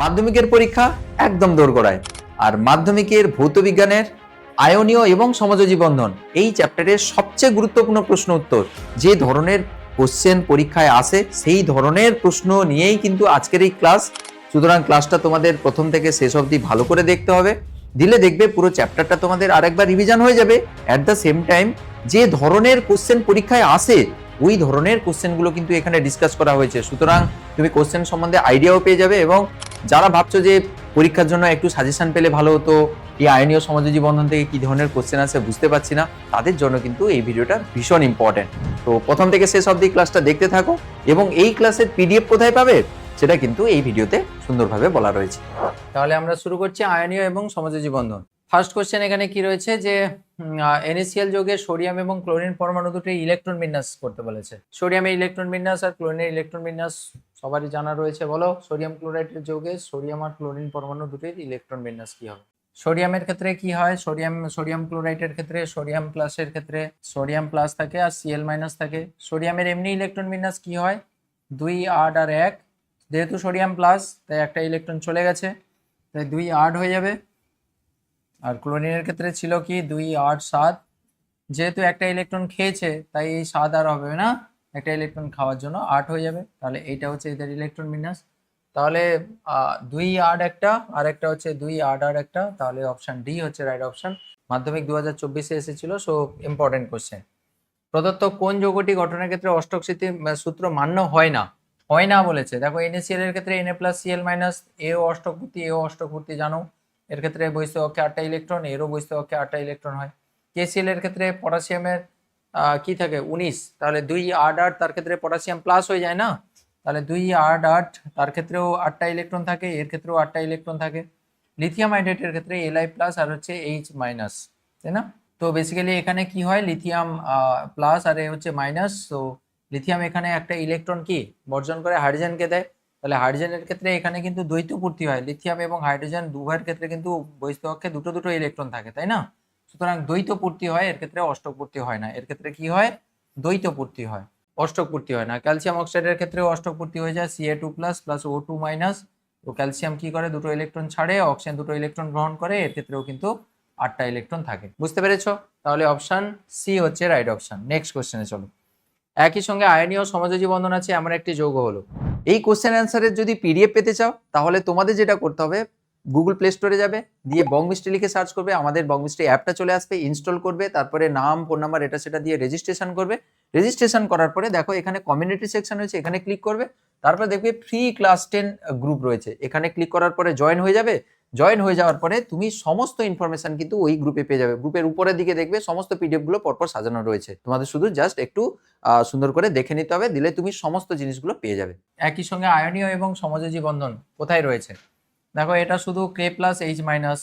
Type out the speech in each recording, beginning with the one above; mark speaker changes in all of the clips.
Speaker 1: মাধ্যমিকের পরীক্ষা একদম দোরগোড়ায়, আর মাধ্যমিকের ভৌতবিজ্ঞানের আয়নীয় এবং সমযোজী বন্ধন এই চ্যাপ্টারের সবচেয়ে গুরুত্বপূর্ণ প্রশ্ন উত্তর যে ধরনের কোশ্চেন পরীক্ষায় আসে সেই ধরনের প্রশ্ন নিয়েই কিন্তু আজকের এই ক্লাস। সুতরাং ক্লাসটা তোমাদের প্রথম থেকে শেষ অবধি ভালো করে দেখতে হবে, দিলে দেখবে পুরো চ্যাপ্টারটা তোমাদের আরেকবার রিভিশন হয়ে যাবে। অ্যাট দ্য সেম টাইম যে ধরনের কোশ্চেন পরীক্ষায় আসে ওই ধরনের কোশ্চেনগুলো কিন্তু এখানে ডিসকাস করা হয়েছে। সুতরাং তুমি কোশ্চেন সম্বন্ধে আইডিয়াও পেয়ে যাবে, এবং যারা ভাবছো যে পরীক্ষার জন্য একটু সাজেশন পেলে ভালো হতো, এই আয়নীয় সমযোজী বন্ধন থেকে কি ধরনের কোশ্চেন আছে বুঝতে পারছি না, তাদের জন্য কিন্তু এই ভিডিওটা ভীষণ ইম্পর্টেন্ট। তো প্রথম থেকে শেষ অবধি ক্লাসটা দেখতে থাকো, এবং এই ক্লাসের পিডিএফ কোথায় পাবে সেটা কিন্তু এই ভিডিওতে সুন্দরভাবে বলা রয়েছে। তাহলে আমরা শুরু করছি আয়নীয় এবং সমযোজী বন্ধন। ফার্স্ট কোশ্চেন এখানে কি রয়েছে যে NaCl যৌগের সোডিয়াম এবং ক্লোরিন পরমাণু দুটি ইলেকট্রন বিন্যাস করতে বলেছে। সোডিয়ামের ইলেকট্রন বিন্যাস আর ক্লোরিনের ইলেকট্রন বিন্যাস সবারই জানা রয়েছে। বলো, সোডিয়াম ক্লোরাইডের যৌগে সোডিয়াম আর ক্লোরিন পরমাণু দুটির ইলেকট্রন বিন্যাস কি হবে? সোডিয়ামের ক্ষেত্রে কি হয়? সোডিয়াম ক্লোরাইডের ক্ষেত্রে সোডিয়াম প্লাসের ক্ষেত্রে সোডিয়াম প্লাস থাকে আর Cl মাইনাস থাকে। সোডিয়ামের এমনি ইলেকট্রন বিন্যাস কি হয়? 2 8 আর 1, যেহেতু সোডিয়াম প্লাস তাই একটা ইলেকট্রন চলে গেছে, তাই 2 8 হয়ে যাবে। আর ক্লোরিনের ক্ষেত্রে ছিল কি 2 8 7, যেহেতু একটা ইলেকট্রন খেয়েছে তাই এই 7 আর হবে না, একটা ইলেকট্রন খাওয়ার জন্য 8 হয়ে যাবে। তাহলে এইটা হচ্ছে এদের ইলেকট্রন বিন্যাস। তাহলে 2 8 একটা আর একটা হচ্ছে 2 8 আর একটা, তাহলে অপশন ডি হচ্ছে রাইট অপশন। মাধ্যমিক 2024-এ এসেছিল, সো ইম্পর্টেন্ট কোশ্চেন। প্রদত্ত কোন যৌগটি গঠনের ক্ষেত্রে অষ্টক সূত্র মান্য হয় না? হয় না বলেছে। দেখো, NaCl এর ক্ষেত্রে Na+Cl- এও অষ্টকপূর্তি, এও অষ্টকপূর্তি জানো। এর ক্ষেত্রে বহিস্থ কক্ষে 8টা ইলেকট্রন, এরও বহিস্থ কক্ষে 8টা ইলেকট্রন হয়। KCl এর ক্ষেত্রে পটাশিয়ামের কি থাকে 19, তাহলে 2 8 8 তার ক্ষেত্রে পটাশিয়াম প্লাস হয়ে যায় না, তাহলে 2 8 8 তার ক্ষেত্রেও 8টা ইলেকট্রন থাকে, এর ক্ষেত্রেও 8টা ইলেকট্রন থাকে। লিথিয়াম হাইড্রেটের ক্ষেত্রে Li+ আর হচ্ছে H-, তাই না? তো বেসিক্যালি এখানে কি হয়, লিথিয়াম প্লাস আর এ হচ্ছে মাইনাস। তো লিথিয়াম এখানে একটা ইলেকট্রন কি বর্জন করে হাইড্রোজেনকে দেয়, তাহলে হাইড্রোজেনের ক্ষেত্রে এখানে কিন্তু দ্বৈত পূর্তি হয়। লিথিয়াম এবং হাইড্রোজেন উভয়ের ক্ষেত্রে কিন্তু বহিস্থ কক্ষে দুটো দুটো ইলেকট্রন থাকে, তাই না? সুতরাং দ্বৈত পূর্তি হয়, এর ক্ষেত্রে অষ্টক পূর্তি হয় না। এর ক্ষেত্রে কি হয়? দ্বৈত পূর্তি হয়, অষ্টক পূর্তি হয় না। ক্যালসিয়াম অক্সাইডের ক্ষেত্রেও অষ্টক পূর্তি হয়ে যায়, Ca2+ O2-। তো ক্যালসিয়াম কি করে, দুটো ইলেকট্রন ছাড়ে, অক্সিজেন দুটো ইলেকট্রন গ্রহণ করে, এর ক্ষেত্রেও কিন্তু 8টা ইলেকট্রন থাকে। বুঝতে পেরেছো? তাহলে অপশন সি হচ্ছে রাইট অপশন। নেক্সট কোশ্চেনে চলো। একই সঙ্গে আয়নীয় সমযোজী বন্ধন আছে এমন একটি যৌগ হলো। এই কোশ্চেন অ্যান্সারের যদি পিডিএফ পেতে চাও তাহলে তোমাদের যেটা করতে হবে, গুগল প্লে স্টোরে যাবে, দিয়ে বংমিস্ট্রি লিখে সার্চ করবে, আমাদের বংমিস্ট্রি অ্যাপটা চলে আসবে, ইনস্টল করবে, তারপরে নাম ফোন নাম্বার এটা সেটা দিয়ে রেজিস্ট্রেশন করবে। রেজিস্ট্রেশন করার পরে দেখো এখানে কমিউনিটি সেকশন রয়েছে, এখানে ক্লিক করবে, তারপরে দেখবে ফ্রি ক্লাস 10 গ্রুপ রয়েছে, এখানে ক্লিক করার পরে জয়েন হয়ে যাবে। জয়েন হয়ে যাওয়ার পরে তুমি সমস্ত ইনফরমেশন কিন্তু ওই গ্রুপে পেয়ে যাবে। গ্রুপের উপরের দিকে দেখবে সমস্ত পিডিএফ গুলো পরপর সাজানো রয়েছে, তোমাদের শুধু জাস্ট একটু সুন্দর করে দেখে নিতে হবে, দিলে তুমি সমস্ত জিনিসগুলো পেয়ে যাবে। একই সঙ্গে আয়নীয় এবং সমযোজী বন্ধন কোথায় রয়েছে? দেখো, এটা শুধু K+H-।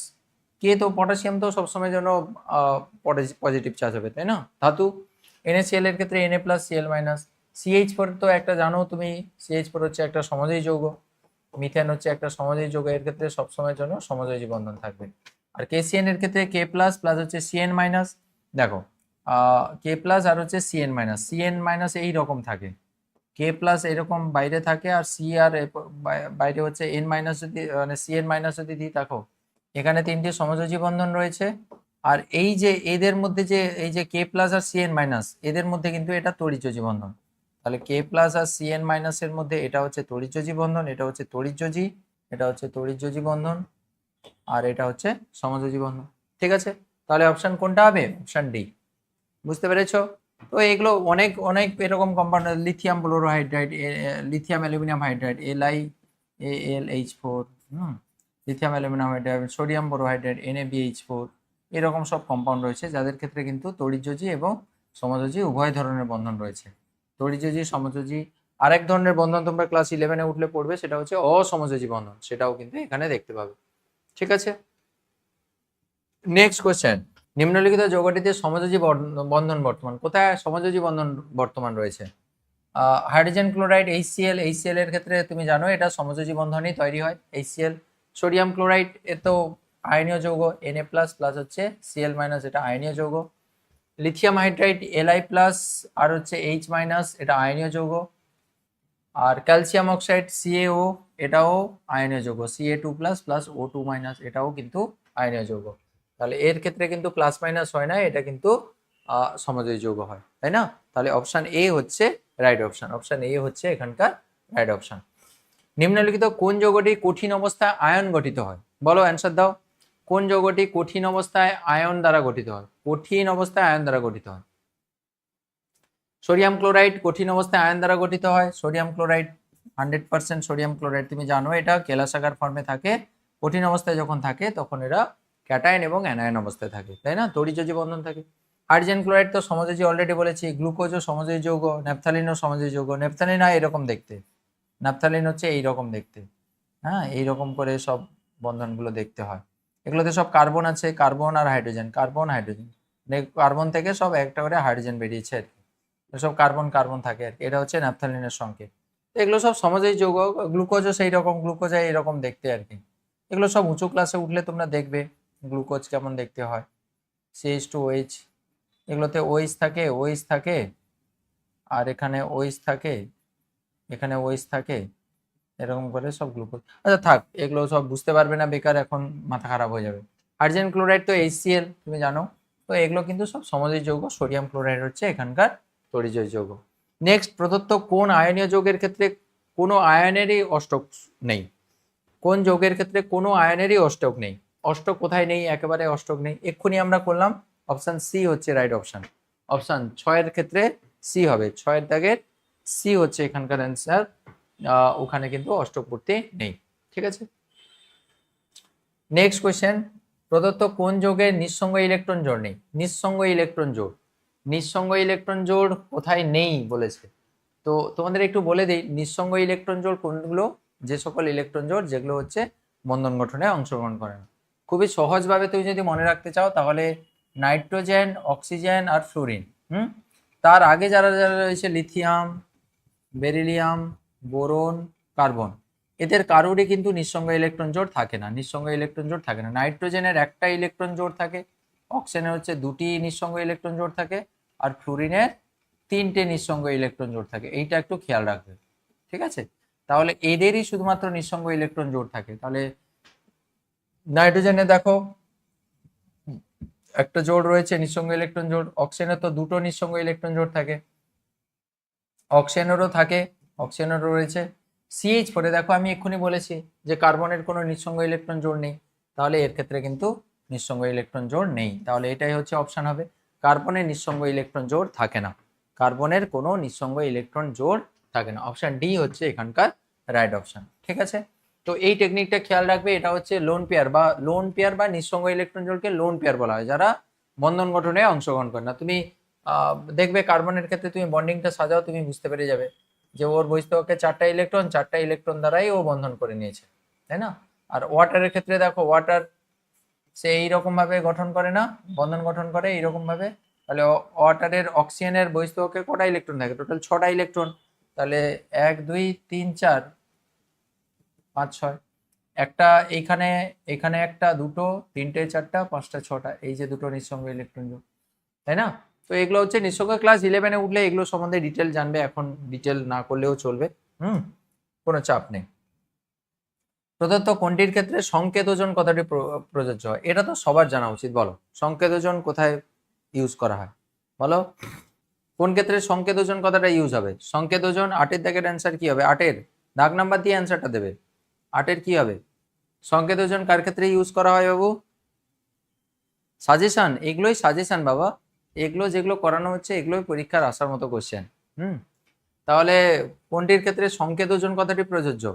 Speaker 1: কে তো পটাশিয়াম তো সবসময় জন্য পজিটিভ চার্জ হবে, তাই না? ধাতু NaCl এর ক্ষেত্রে Na+Cl-। CH4 তো একটা জানো তুমি, CH4 হচ্ছে একটা সমযোজী যৌগ। মিথেন হচ্ছে একটা সমযোজী যৌগ, এর ক্ষেত্রে সবসময়ের জন্য সমযোজী বন্ধন থাকবে। আর KCN এর ক্ষেত্রে K+ প্লাস হচ্ছে Cn-। দেখো, K+ আর হচ্ছে Cn-, এই রকম থাকে। K+ এরকম বাইরে থাকে, আর সি আর বাইরে হচ্ছে N-, যদি মানে Cn- যদি দিই, দেখো এখানে 3টি সমযোজী বন্ধন রয়েছে। আর এই যে এদের মধ্যে যে এই যে K+ আর Cn-, এদের মধ্যে কিন্তু এটা তড়িৎযোজী বন্ধন। তাহলে K+ আর Cn- এর মধ্যে এটা হচ্ছে তড়িৎযোজী বন্ধন, এটা হচ্ছে তড়িৎযোজী, এটা হচ্ছে তড়িৎযোজী বন্ধন, আর এটা হচ্ছে সমযোজী বন্ধন। ঠিক আছে, তাহলে অপশন কোনটা হবে? Option D. বুঝতে পেরেছো? তো এগুলো অনেক অনেক এরকম compound, lithium borohydride, lithium aluminium hydride LiAlH4, lithium aluminium hydride, sodium borohydride NaBH4, এরকম সব কম্পাউন্ড রয়েছে যাদের ক্ষেত্রে কিন্তু তড়িৎযোজী এবং সমযোজী উভয় ধরনের বন্ধন রয়েছে। তড়িৎযোজী, সমযোজী। আরেক ধরনের বন্ধন তোমরা ক্লাস 11-এ উঠলে পড়বে, সেটা হচ্ছে অসমযোজী বন্ধন, সেটাও কিন্তু এখানে দেখতে পাবে। ঠিক আছে, নেক্সট কোশ্চেন। নিম্নলিখিত যৌগটিতে সমযোজী বন্ধন বর্তমান, কোথায় সমযোজী বন্ধন বর্তমান রয়েছে? হাইড্রোজেন ক্লোরাইড HCl এর ক্ষেত্রে তুমি জানো এটা সমযোজী বন্ধনই তৈরি হয়, HCl। সোডিয়াম ক্লোরাইড এ তো আয়নীয় যৌগ, Na+ হচ্ছে Cl-, এটা আয়নীয় যৌগ। লিথিয়াম হাইড্রাইড Li+ আর হচ্ছে H-, এটা আয়নীয় যৌগ। আর ক্যালসিয়াম অক্সাইড CaO, এটাও আয়নীয় যৌগ, Ca2 plus plus O2 minus, এটাও কিন্তু আয়নীয় যৌগ। তাহলে এর ক্ষেত্রে কিন্তু প্লাস মাইনাস হয় না, এটা কিন্তু সমযোজী যৌগ হয়, তাই না? তাহলে অপশন এ হচ্ছে রাইট অপশন, অপশন এ হচ্ছে এখানকার রাইট অপশন। নিম্নলিখিত কোন যৌগটি কঠিন অবস্থায় আয়ন গঠিত হয়? বলো, অ্যান্সার দাও। কোন যৌগটি কঠিন অবস্থায় আয়ন দ্বারা গঠিত হয়? কঠিন অবস্থায় আয়ন দ্বারা গঠিত হয়। সোডিয়াম ক্লোরাইড কঠিন অবস্থায় আয়ন দ্বারা গঠিত হয়। সোডিয়াম ক্লোরাইড 100% সোডিয়াম ক্লোরাইড, তুমি জানো এটা কেলাসাকার ফর্মে থাকে। কঠিন অবস্থায় যখন থাকে তখন এরা ক্যাটায়ন এবং অ্যানায়ন অবস্থায় থাকে, তাই না? তড়িৎযোজী বন্ধন থাকে। হাইড্রোজেন ক্লোরাইড তো সমযোজী, অলরেডি বলেছি। গ্লুকোজও সমযোজী যৌগ, ন্যাপথালিনও সমযোজী যৌগ। ন্যাপথালিন হয় এরকম দেখতে, ন্যাপথালিন হচ্ছে এইরকম দেখতে, হ্যাঁ, এইরকম করে সব বন্ধনগুলো দেখতে হয়। এগুলোতে সব কার্বন আছে, কার্বন আর হাইড্রোজেন, কার্বন হাইড্রোজেন, কার্বন থেকে সব একটা করে হাইড্রোজেন বেরিয়েছে আর কি, সব কার্বন কার্বন থাকে আর কি। এটা হচ্ছে ন্যাপথালিনের সংকেত। এগুলো সব সমযোজী যৌগ। গ্লুকোজও সেই রকম, গ্লুকোজ এইরকম দেখতে আর কি। এগুলো সব উঁচু ক্লাসে উঠলে তোমরা দেখবে গ্লুকোজ কেমন দেখতে হয়। CH2OH, এগুলোতে OH থাকে, OH থাকে, আর এখানে OH থাকে, এখানে OH থাকে, এরকম করে সব গ্লুকোজ। আচ্ছা থাক, এগুলো সব বুঝতে পারবে না, বেকার, এখন মাথা খারাপ হয়ে যাবে। হাইড্রোজেন ক্লোরাইড তো HCl, তুমি জানো। তো এগুলো কিন্তু সব সমযোজী যৌগ। সোডিয়াম ক্লোরাইড হচ্ছে এখানকার তড়িৎযোজী যৌগ। নেক্সট, প্রদত্ত কোন আয়নীয় যৌগের ক্ষেত্রে কোনো আয়নেরই অষ্টক নেই? কোন যৌগের ক্ষেত্রে কোনো আয়নেরই অষ্টক নেই? অষ্টক কোথায় নেই? একেবারে অষ্টক নেই, এক্ষুনি আমরা করলাম। অপশন সি হচ্ছে রাইট অপশন। অপশন 6-এর ক্ষেত্রে সি হবে, 6-এর দাগের সি হচ্ছে এখানকার অ্যান্সার। ওখানে কিন্তু অষ্টকপূর্তি নেই, ঠিক আছে। নেক্সট কোয়েশ্চেন, প্রদত্ত কোন যৌগের নিঃসঙ্গ ইলেকট্রন জোড় নেই? নিঃসঙ্গ ইলেকট্রন জোড়, নিঃসঙ্গ ইলেকট্রন জোড় কোথায় নেই বলেছে। তো তোমাদের একটু বলে দিই, নিঃসঙ্গ ইলেকট্রন জোড় কোনগুলো? যে সকল ইলেকট্রন জোড় যেগুলো হচ্ছে বন্ধন গঠনে অংশগ্রহণ করে না। খুবই সহজভাবে তুমি যদি মনে রাখতে চাও তাহলে নাইট্রোজেন, অক্সিজেন আর ফ্লোরিন, তার আগে যারা যারা রয়েছে লিথিয়াম, বেরিলিয়াম, বোরন, কার্বন, এদের কারোরই কিন্তু নিঃসঙ্গ ইলেকট্রন জোড় থাকে না। নিঃসঙ্গ ইলেকট্রন জোড় থাকে না। নাইট্রোজেনের একটা ইলেকট্রন জোড় থাকে, অক্সিজেনের হচ্ছে 2টি নিঃসঙ্গ ইলেকট্রন জোড় থাকে, আর ফ্লোরিনের 3টে নিঃসঙ্গ ইলেকট্রন জোড় থাকে। এইটা একটু খেয়াল রাখবে, ঠিক আছে। তাহলে এদেরই শুধুমাত্র নিঃসঙ্গ ইলেকট্রন জোড় থাকে। তাহলে নাইট্রোজেনে দেখো একটা জোড় রয়েছে নিঃসঙ্গ ইলেকট্রন জোড়, অক্সিজেনের তো 2টো নিঃসঙ্গ ইলেকট্রন জোড় থাকে, অক্সিজেনেরও থাকে, অক্সিজেনেরও রয়েছে। CH4-এ দেখো আমি এক্ষুনি বলেছি যে কার্বনের কোনো নিঃসঙ্গ ইলেকট্রন জোড় নেই, তাহলে এর ক্ষেত্রে কিন্তু নিঃসঙ্গ ইলেকট্রন জোড় নেই। তাহলে এটাই হচ্ছে অপশন হবে, কার্বনের নিঃসঙ্গ ইলেকট্রন জোড় থাকে না, কার্বনের কোনো নিঃসঙ্গ ইলেকট্রন জোড় থাকে না। অপশন ডি হচ্ছে এখানকার রাইট অপশন, ঠিক আছে। তো এই টেকনিকটা খেয়াল রাখবে, এটা হচ্ছে লোন পেয়ার বা নিঃসঙ্গ ইলেকট্রন জোড়কে লোন পেয়ার বলা হয়, যারা বন্ধন গঠনে অংশগ্রহণ করে না। তুমি দেখবে কার্বনের ক্ষেত্রে তুমি বন্ডিংটা সাজাও, তুমি বুঝতে পেরে যাবে যে ওর বহিঃস্থকে 4টা ইলেকট্রন দ্বারাই ও বন্ধন করে নিয়েছে, তাই না? আর ওয়াটারের ক্ষেত্রে দেখো, ওয়াটার সে এইরকম ভাবে গঠন করে না, বন্ধন গঠন করে এইরকম ভাবে। তাহলে ওয়াটারের অক্সিজেনের বহিঃস্থকে কটা ইলেকট্রন থাকে? টোটাল 6টা ইলেকট্রন। তাহলে 1 2 3 4 5 6, একটা এইখানে, এখানে একটা, দুটো, তিনটে, চারটা, পাঁচটা, 6টা, এই যে দুটো নিঃসঙ্গ ইলেকট্রন, তাই না? তো এগুলো হচ্ছে নিঃসঙ্গ। ক্লাস 11-এ উঠলে এগুলো সম্বন্ধে ডিটেল জানবে, এখন ডিটেল না করলেও চলবে, কোনো চাপ নেই। প্রদত্ত কোনটির ক্ষেত্রে সংকেতজন কথাটি প্রযোজ্য হয়? এটা তো সবার জানা উচিত, বলো সংকেতজন কোথায় ইউজ করা হয়, বলো কোন ক্ষেত্রে সংকেতজন কথাটা ইউজ হবে? সংকেতজন 8-এর দাগের অ্যান্সার কি হবে? 8-এর দাগ নাম্বার দিয়ে অ্যান্সারটা দেবে। 8-এর কি হবে? সংকেতজন কার ক্ষেত্রে ইউজ করা হয় বাবু? সাজেশন, এগুলোই সাজেশন বাবা, এগুলো যেগুলো করানো হচ্ছে এগুলোই পরীক্ষার আসার মতো কোশ্চেন। তাহলে কোনটির ক্ষেত্রে সংকেতজন কথাটি প্রযোজ্য?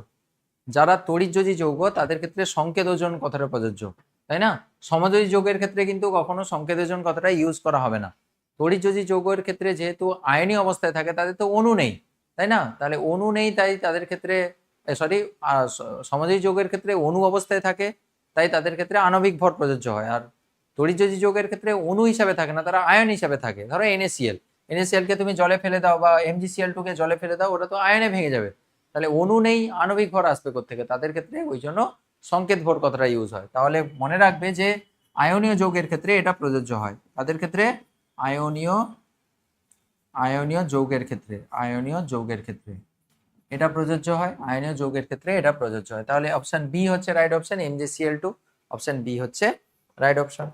Speaker 1: যারা তড়িৎযোজী যৌগ তাদের ক্ষেত্রে সংকেতজন কথাটা প্রযোজ্য, তাই না? সমযোজী যৌগের ক্ষেত্রে কিন্তু কখনো সংকেতজন কথাটা ইউজ করা হবে না। তড়িৎযোজী যৌগের ক্ষেত্রে যেহেতু আয়নীয় অবস্থায় থাকে, তাদের তো অণু নেই, তাই না? তাহলে অণু নেই, তাই তাদের ক্ষেত্রে সমযোজী যৌগের ক্ষেত্রে অণু অবস্থায় থাকে, তাই তাদের ক্ষেত্রে আণবিক ভর প্রযোজ্য হয়। আর তড়িৎযোজী যৌগের ক্ষেত্রে অণু হিসাবে থাকে না, তারা আয়ন হিসাবে থাকে। ধরো NaCl কে তুমি জলে ফেলে দাও, বা MgCl2 কে জলে ফেলে দাও, ওটা তো আয়নে ভেঙে যাবে। তাহলে অণু নেই, আণবিক ভর আসবে কোত্থেকে? তাদের ক্ষেত্রে ওই জন্য সংকেত ভর কথাটা ইউজ হয়। তাহলে মনে রাখবে যে আয়নীয় যৌগের ক্ষেত্রে এটা প্রযোজ্য হয়। তাদের ক্ষেত্রে আয়নীয় যৌগের ক্ষেত্রে এটা প্রযোজ্য হয়, আয়নীয় যৌগের ক্ষেত্রে এটা প্রযোজ্য হয়। তাহলে অপশন বি হচ্ছে right option, MgCl2, option B হচ্ছে রাইট অপশন।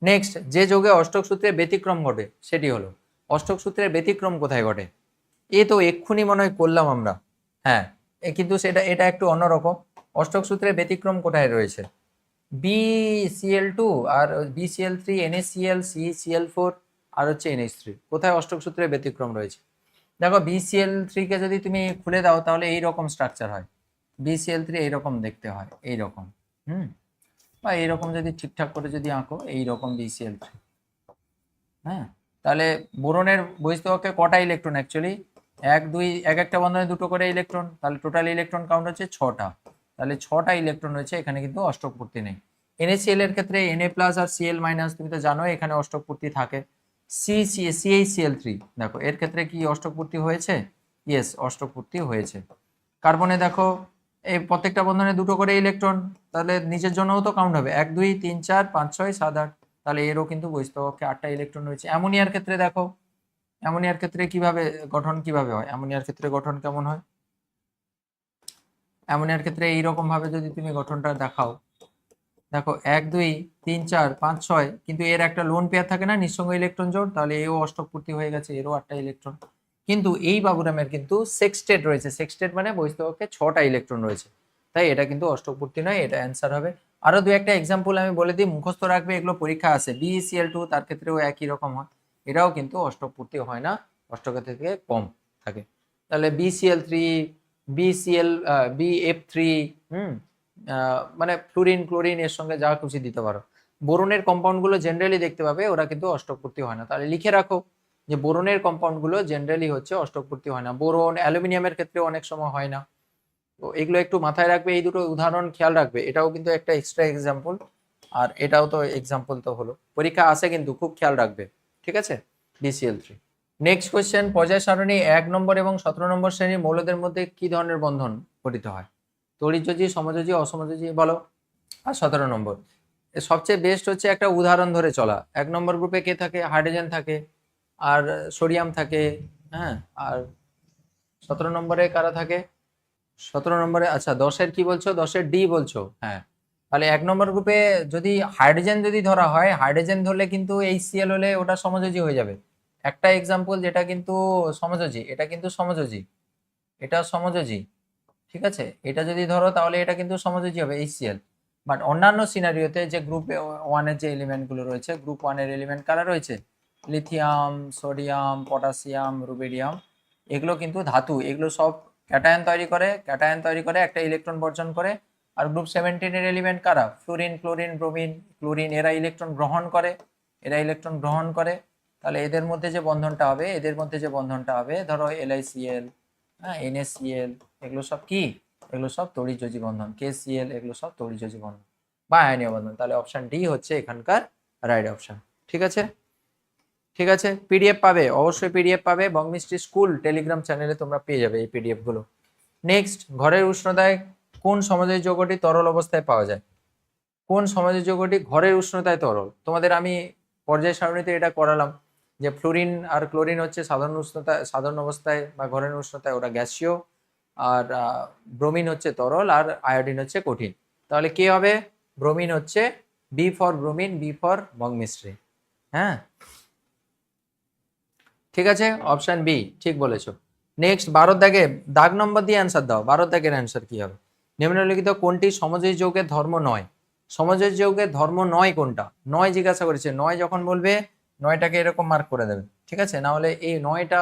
Speaker 1: নেক্সট, যে যৌগে অষ্টক সূত্রে ব্যতিক্রম ঘটে সেটি হলো, অষ্টক সূত্রের ব্যতিক্রম কোথায় ঘটে? এ তো এক্ষুনি মনে হয় করলাম আমরা, হ্যাঁ, কিন্তু এটা একটু অন্যরকম। অষ্টক সূত্রের ব্যতিক্রম কোথায় রয়েছে? BCl2 আর BCl3, NaCl, CCl4 আর হচ্ছে NH3, কোথায় অষ্টক সূত্রের ব্যতিক্রম রয়েছে? দেখো BCl3 কে যদি তুমি খুলে দাও তাহলে এই রকম স্ট্রাকচার হয়, BCl3 এইরকম দেখতে হয়, এইরকম, বা এইরকম যদি ঠিকঠাক করে যদি আঁকো, এইরকম BCl3, হ্যাঁ। তাহলে বোরনের বহিঃস্থকে কটা ইলেকট্রন? অ্যাকচুয়ালি এক একটা বন্ধনে দুটো করে ইলেকট্রন, তাহলে টোটাল ইলেকট্রন কাউন্ট হচ্ছে 6টা। তাহলে 6টা ইলেকট্রন রয়েছে, এখানে কিন্তু অষ্টক পূর্তি নেই। NaCl এর ক্ষেত্রে Na+ আর Cl-, তুমি তো জানো এখানে অষ্টক পূর্তি থাকে। CHCl3 দেখো এর ক্ষেত্রে কি অষ্টক পূর্তি হয়েছে? ইয়েস, অষ্টক পূর্তি হয়েছে। কার্বনে দেখো এই প্রত্যেকটা বন্ধনে দুটো করে ইলেকট্রন, তাহলে নিজের জন্যও তো কাউন্ট হবে, 1 2 3 4 5 6 7 8, তাহলে এরও কিন্তু বহিঃস্থকে 8টা ইলেকট্রন রয়েছে। অ্যামোনিয়ার ক্ষেত্রে দেখো, অ্যামোনিয়ার ক্ষেত্রে কিভাবে গঠন কিভাবে হয়? অ্যামোনিয়ার ক্ষেত্রে গঠন কেমন হয়? অ্যামোনিয়ার ক্ষেত্রে এইরকম ভাবে যদি তুমি গঠনটা দেখাও, দেখো 1 2 3 4 5 6, কিন্তু এর একটা লোন পেয়ার থাকে না, নিঃসঙ্গ ইলেকট্রন জোড়, তাহলে এও অষ্টক পূর্তি হয়ে গেছে, এরও 8টা ইলেকট্রন। কিন্তু এই বাবুরামের কিন্তু সেক্সটেট রয়েছে, সেক্সটেট মানে বহিঃস্থকে 6টা ইলেকট্রন রয়েছে, তাই এটা কিন্তু অষ্টক পূর্তি নয়, এটা অ্যান্সার হবে। আরো দু একটা এক্সাম্পল আমি বলে দিই, মুখস্থ রাখবে, এগুলো পরীক্ষা আছে। BeCl2 তার ক্ষেত্রেও একই রকম হয়, এটাও কিন্তু অষ্টক পূর্তি হয় না, অষ্টকের থেকে কম থাকে। তাহলে BCl3, BCl, BF3, মানে ফ্লুরিন ক্লোরিন এর সঙ্গে যা খুশি দিতে পারো। বোরনের কম্পাউন্ড গুলো জেনারেলি দেখতে পাবে ওরা কিন্তু অষ্টক পূর্তি হয় না, তাহলে লিখে রাখো যে বোরনের কম্পাউন্ড গুলো জেনারেলি হচ্ছে অষ্টক পূর্তি হয় না। বোরন, অ্যালুমিনিয়ামের ক্ষেত্রে অনেক সময় হয় না, তো এগুলো একটু মাথায় রাখবে, এই দুটো উদাহরণ খেয়াল রাখবে। এটাও কিন্তু একটা এক্সট্রা এক্সাম্পল, আর এটাও তো এক্সাম্পল তো হলো, পরীক্ষা আসে কিন্তু খুব খেয়াল রাখবে, ঠিক আছে। BCl3। নেক্সট কোয়েশ্চেন, পর্যায় সারণী 1 নম্বর এবং 17 নম্বর শ্রেণীর মৌলদের মধ্যে কি ধরনের বন্ধন গঠিত হয়? তড়িৎযোজী, সমযোজী, অসমযোজী, বলো। আর 17 নম্বর, সবচেয়ে বেস্ট হচ্ছে একটা উদাহরণ ধরে চলা। 1 নম্বর গ্রুপে কে থাকে? হাইড্রোজেন থাকে আর সোডিয়াম থাকে, হ্যাঁ। আর 17 নম্বরে কারা থাকে? 17 নম্বরে, আচ্ছা 10-এর কি বলছো? 10-এর ডি বলছো, হ্যাঁ। তাহলে 1 নম্বর গ্রুপে যদি হাইড্রোজেন যদি ধরা হয়, হাইড্রোজেন ধরলে কিন্তু HCl হলে ওটা সমযোজী হয়ে যাবে। একটা এক্সাম্পল যেটা কিন্তু সমযোজী, এটা কিন্তু সমযোজী, এটা সমযোজী, ঠিক আছে। এটা যদি ধরো তাহলে এটা কিন্তু সমযোজী হবে HCl। বাট অন্যান্য সিনারিওতে যে গ্রুপ 1-এর যে এলিমেন্ট গুলো রয়েছে, গ্রুপ 1-এর এলিমেন্ট কারা রয়েছে? লিথিয়াম, সোডিয়াম, পটাশিয়াম, রুবিডিয়াম, এগুলো কিন্তু ধাতু, এগুলো সব ক্যাটায়ন তৈরি করে, ক্যাটায়ন তৈরি করে একটা ইলেকট্রন বর্জন করে। আর গ্রুপ 17-এর এলিমেন্ট কারা? ফ্লোরিন, ক্লোরিন, ব্রোমিন, ক্লোরিন, এরা ইলেকট্রন গ্রহণ করে, এরা ইলেকট্রন গ্রহণ করে। তাহলে এদের মধ্যে যে বন্ধনটা হবে, এদের মধ্যে যে বন্ধনটা হবে, ধরো LiCl, হ্যাঁ, NaCl, এগুলো সব কি? এগুলো সব তড়িৎযোজী বন্ধন। KCl, এগুলো সব তড়িৎযোজী বন্ধন বা আয়নীয় বন্ধন। তাহলে অপশন ডি হচ্ছে এখানকার রাইট অপশন, ঠিক আছে। ঠিক আছে, পিডিএফ পাবে, অবশ্যই পিডিএফ পাবে, বংমিস্ট্রি স্কুল টেলিগ্রাম চ্যানেলে তোমরা পেয়ে যাবে এই পিডিএফ গুলো। নেক্সট, ঘরের উষ্ণতায় কোন সমযোজী যৌগটি তরল অবস্থায় পাওয়া যায়? কোন সমযোজী যৌগটি ঘরের উষ্ণতায় তরল? তোমাদের আমি পর্যায় সারণীতে এটা করালাম যে ফ্লোরিন আর ক্লোরিন হচ্ছে সাধারণ উষ্ণতায়, সাধারণ অবস্থায় বা ঘরের উষ্ণতায় ওরা গ্যাসীয়, আর ব্রোমিন হচ্ছে তরল, আর আয়োডিন হচ্ছে কঠিন। তাহলে কি হবে? ব্রোমিন হচ্ছে B for bromine, B for বংমিস্ট্রি, হ্যাঁ, ঠিক আছে, অপশন বি ঠিক বলেছো। নেক্সট, 12 দাগে দাগ নম্বর দিয়ে অ্যান্সার দাও। 12 দাগের অ্যান্সার কি হবে? নিম্নলিখিত কোনটি সমযোজী যৌগের ধর্ম নয়? সমযোজী যৌগের ধর্ম নয় কোনটা? নয় জিজ্ঞাসা করেছে, নয় যখন বলবে নয়টাকে এরকম মার্ক করে দেবে, ঠিক আছে, না হলে এই নয়টা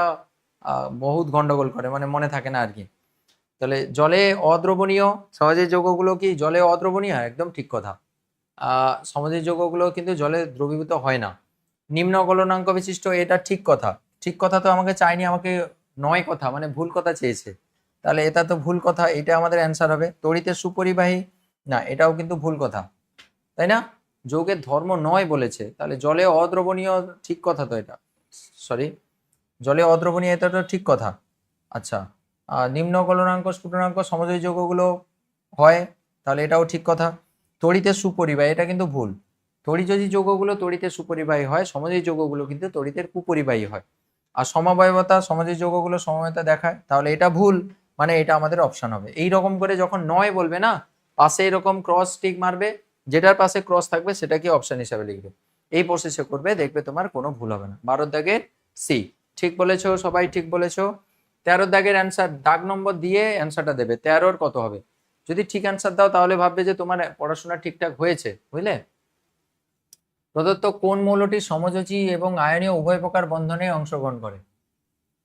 Speaker 1: বহুত গন্ডগোল করে, মানে মনে থাকে না আর কি। তাহলে জলে অদ্রবণীয় সমযোজী যৌগগুলো কি জলে অদ্রবণীয়? একদম ঠিক কথা। সমযোজী যৌগগুলো কিন্তু জলে দ্রবীভূত হয় না। নিম্ন গলনাঙ্ক বিশিষ্ট, এটা ঠিক কথা। ঠিক কথা তো আমাকে চাইনি, আমাকে নয় কথা মানে ভুল কথা চেয়েছে, তাহলে এটা তো ভুল কথা, এটা আমাদের অ্যান্সার হবে। তড়িতের সুপরিবাহী, না এটাও কিন্তু ভুল কথা, তাই না? যৌগের ধর্ম নয় বলেছে, তাহলে জলে অদ্রবণীয়, ঠিক কথা তো এটা, সরি, জলে অদ্রবণীয়, এটা তো ঠিক কথা। আচ্ছা, নিম্ন গলনাঙ্ক স্ফুটনাঙ্ক সমযোজী যৌগগুলো হয়, তাহলে এটাও ঠিক কথা। তড়িতের সুপরিবাহী, এটা কিন্তু ভুল। তড়িৎযোজী যৌগগুলো তড়িতের সুপরিবাহী হয়, সমযোজী যৌগগুলো কিন্তু তড়িতের কুপরিবাহী হয়। আর সমবায়বতা, সমযোজী যৌগগুলো সমবায়তা দেখায়, তাহলে এটা ভুল। মানে এটা আমাদের অপশন হবে। এই রকম করে যখন নয় বলবে না, পাশে এরকম ক্রস টিক মারবে, যেটার পাশে ক্রস থাকবে সেটাকে অপশন হিসাবে লিখবে। এই প্রসেসে করবে, দেখবে তোমার কোনো ভুল হবে না। 12 দাগের সি ঠিক বলেছো, সবাই ঠিক বলেছো। 13 দাগের অ্যান্সার দাগ নম্বর দিয়ে অ্যান্সারটা দেবে। 13 কত হবে? যদি ঠিক অ্যান্সার দাও তাহলে ভাববে যে তোমার পড়াশোনা ঠিকঠাক হয়েছে, বুঝলে। প্রদত্ত কোন মৌলটি সমযোজী এবং আয়নীয় উভয় প্রকার বন্ধনে অংশগ্রহণ করে?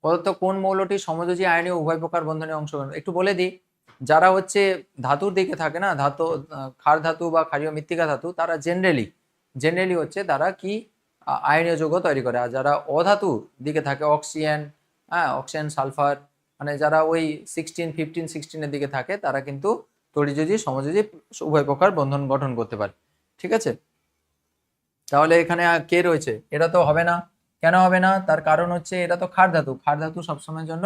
Speaker 1: প্রদত্ত কোন মৌলটি সমযোজী আয়নীয় উভয় প্রকার বন্ধনে অংশগ্রহণ? একটু বলে দিই, যারা হচ্ছে ধাতুর দিকে থাকে না, ধাতু ক্ষার ধাতু বা ক্ষারীয় মৃত্তিকা ধাতু, তারা জেনারেলি হচ্ছে তারা কি আয়নীয় যৌগ তৈরি করে। আর যারা অধাতু দিকে থাকে, অক্সিজেন, অক্সিজেন সালফার, মানে যারা ওই 16, 15, 16-এর দিকে থাকে, তারা কিন্তু তড়িযোজী সমযোজী উভয় প্রকার বন্ধন গঠন করতে পারে। ঠিক আছে, তাহলে এখানে কে রয়েছে? এটা তো হবে না। কেন হবে না? তার কারণ হচ্ছে এটা তো ক্ষার ধাতু সবসময়ের জন্য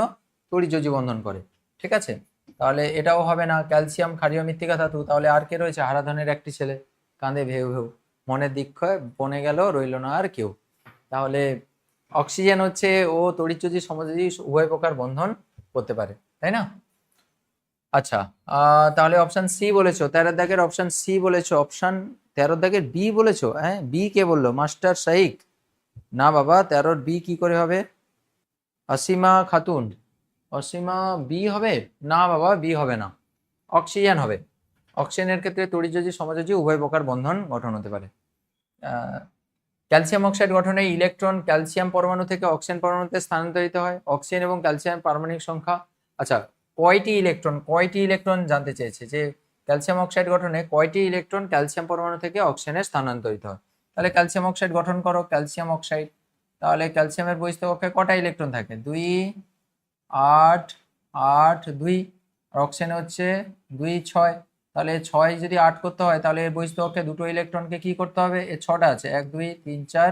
Speaker 1: তড়িযোজী বন্ধন করে। ঠিক আছে, তাহলে এটাও হবে না। ক্যালসিয়াম ক্ষারীয় মৃত্তিকা ধাতু, তাহলে আর কে রয়েছে? হারাধনের একটি ছেলে, কাঁধে ভেউ ভেউ, মনের দীক্ষয় বনে গেল, রইল না আর কেউ। তাহলে অক্সিজেন হচ্ছে ও তড়িৎযোজী সমযোজী উভয় প্রকার বন্ধন করতে পারে, তাই না? আচ্ছা, তাহলে অপশন সি বলেছো। 13 দাগের অপশন সি বলেছো। অপশন 13 দাগের বি বলেছো। হ্যাঁ, বি কে বললো? মাস্টার শাইক? না বাবা, 13 বি কি করে হবে? অসীমা খাতুন? অসীমা বি হবে না বাবা, বি হবে না, অক্সিজেন হবে। অক্সিজেনের ক্ষেত্রে তড়িৎযোজী সমযোজী উভয় প্রকার বন্ধন গঠন হতে পারে। ক্যালসিয়াম অক্সাইড গঠনে ইলেকট্রন ক্যালসিয়াম পরমাণু থেকে অক্সিজেন পরমাণুতে স্থানান্তরিত হয়। অক্সিজেন এবং ক্যালসিয়াম পারমাণবিক সংখ্যা, আচ্ছা, কয়টি ইলেকট্রন জানতে চেয়েছে, যে ক্যালসিয়াম অক্সাইড গঠনে কয়টি ইলেকট্রন ক্যালসিয়াম পরমাণু থেকে অক্সিজেনে স্থানান্তরিত হয়। তাহলে ক্যালসিয়াম অক্সাইড গঠন করো, ক্যালসিয়াম অক্সাইড। তাহলে ক্যালসিয়ামের বহিস্থ কক্ষে কটা ইলেকট্রন থাকে? 2, 8, 8, 2। আর অক্সিজেনে হচ্ছে 2, 6। তাহলে 6 যদি 8 করতে হয়, তাহলে এর বহিস্থ কক্ষে দুটো ইলেকট্রনকে কি করতে হবে? এর 6টা আছে, 1, 2, 3, 4,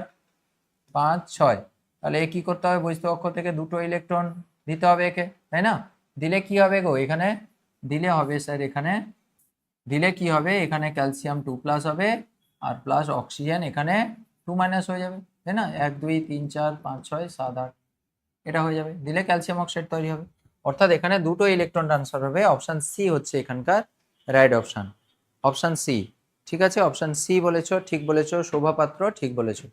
Speaker 1: 5, 6। তাহলে এ কি করতে হবে? বহিস্থ কক্ষ থেকে দুটো ইলেকট্রন দিতে হবে একে, তাই না? দিলে কি হবে গো? এখানে দিলে হবে স্যার, এখানে দিলে কি হবে? এখানে ক্যালসিয়াম 2+ হবে, আর প্লাস অক্সিজেন এখানে 2- হয়ে যাবে, তাই না? 1, 2, 3, 4, 5, 6, 7, 8 এটা হয়ে যাবে। দিলে ক্যালসিয়াম অক্সাইড তৈরি হবে। অর্থাৎ এখানে দুটো ইলেকট্রন ট্রান্সফার হবে। অপশন সি হচ্ছে এখানকার রাইট অপশন, অপশন সি। ঠিক আছে, অপশন সি বলেছো, ঠিক বলেছো। শোভা পাত্র ঠিক বলেছো।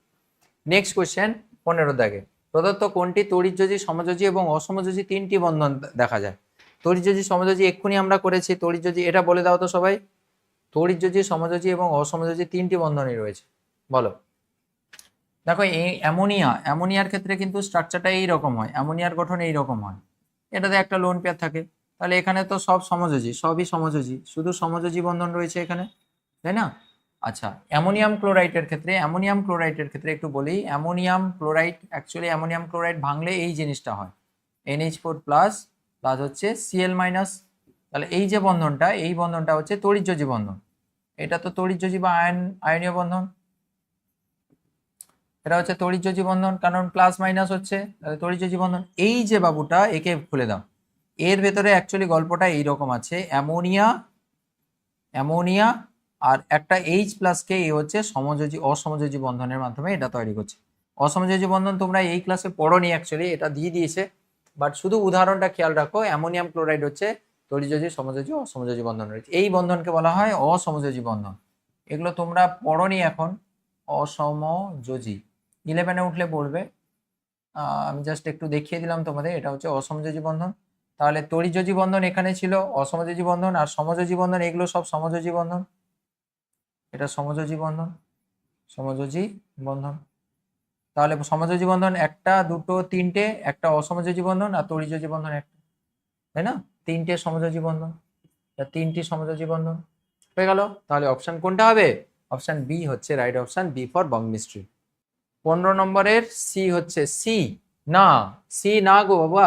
Speaker 1: নেক্সট কোয়েশ্চেন, 15 দাগে। প্রদত্ত কোনটি তড়িৎযোজী সমযোজী এবং অসমযোজী তিনটি বন্ধন দেখা যায়? তড়িৎযোজী সমযোজী এক্ষুনি আমরা করেছি। তড়িৎযোজী এটা বলে দাও তো সবাই। তড়িৎযোজী সমযোজী এবং অসমযোজী তিনটি বন্ধনই রয়েছে, বলো। দেখো, এই অ্যামোনিয়ার ক্ষেত্রে কিন্তু স্ট্রাকচারটা এইরকম হয়, অ্যামোনিয়ার গঠন এইরকম হয়। এটাতে একটা লোন পেয়ার থাকে। তাহলে এখানে তো সব সমযোজী, সবই সমযোজী, শুধু সমযোজী বন্ধন রয়েছে এখানে, তাই না? আচ্ছা, অ্যামোনিয়াম ক্লোরাইডের ক্ষেত্রে একটু বলি। Ammonium chloride, actually ammonium chloride ভাঙলে এই জিনিসটা হয়, NH4+ প্লাস হচ্ছে Cl-। তাহলে এই যে বন্ধনটা, এই বন্ধনটা হচ্ছে তড়িৎযোজী বন্ধন। এটা তো তড়িৎযোজী বা আয়নীয় বন্ধন। এটা হচ্ছে তড়িৎযোজী বন্ধন, কারণ প্লাস মাইনাস হচ্ছে, তাহলে তড়িৎযোজী বন্ধন। এই যে বাবুটা, একে খুলে দাও। এর ভেতরে অ্যাকচুয়ালি গল্পটা এইরকম আছে, অ্যামোনিয়া আর একটা H+কে এ হচ্ছে অসমযোজী বন্ধনের মাধ্যমে এটা তৈরি করছে। অসমযোজী বন্ধন তোমরা এই ক্লাসে পড়োনি, অ্যাকচুয়ালি এটা দিয়ে দিয়েছে, বাট শুধু উদাহরণটা খেয়াল রাখো। অ্যামোনিয়াম ক্লোরাইড হচ্ছে তড়িৎযোজী সমযোজী অসমযোজী বন্ধন রয়েছে, এই বন্ধনকে বলা হয় অসমযোজী বন্ধন। এগুলো তোমরা পড়োনি এখন। অসমযোজী 11-এ উঠলে পড়বে। আমি জাস্ট একটু দেখিয়ে দিলাম তোমাদের, এটা হচ্ছে অসমযোজী বন্ধন। তাহলে তড়িৎযোজী বন্ধন এখানে ছিল, অসমযোজী বন্ধন আর সমযোজী বন্ধন, এগুলো সব সমযোজী বন্ধন। এটা সমযোজী বন্ধন। তাহলে সমযোজী বন্ধন 1, 2, 3টে, একটা অসমযোজী বন্ধন আর তড়িৎযোজী বন্ধন একটা, তাই না? 3টে সমযোজী বন্ধন, 3টি সমযোজী বন্ধন হয়ে গেল। তাহলে অপশন কোনটা হবে? অপশন বি হচ্ছে রাইট অপশন, বি ফর বঙ্গমিস্ট্রি। 15 নম্বরের সি হচ্ছে সি। না, সি না গো বাবা,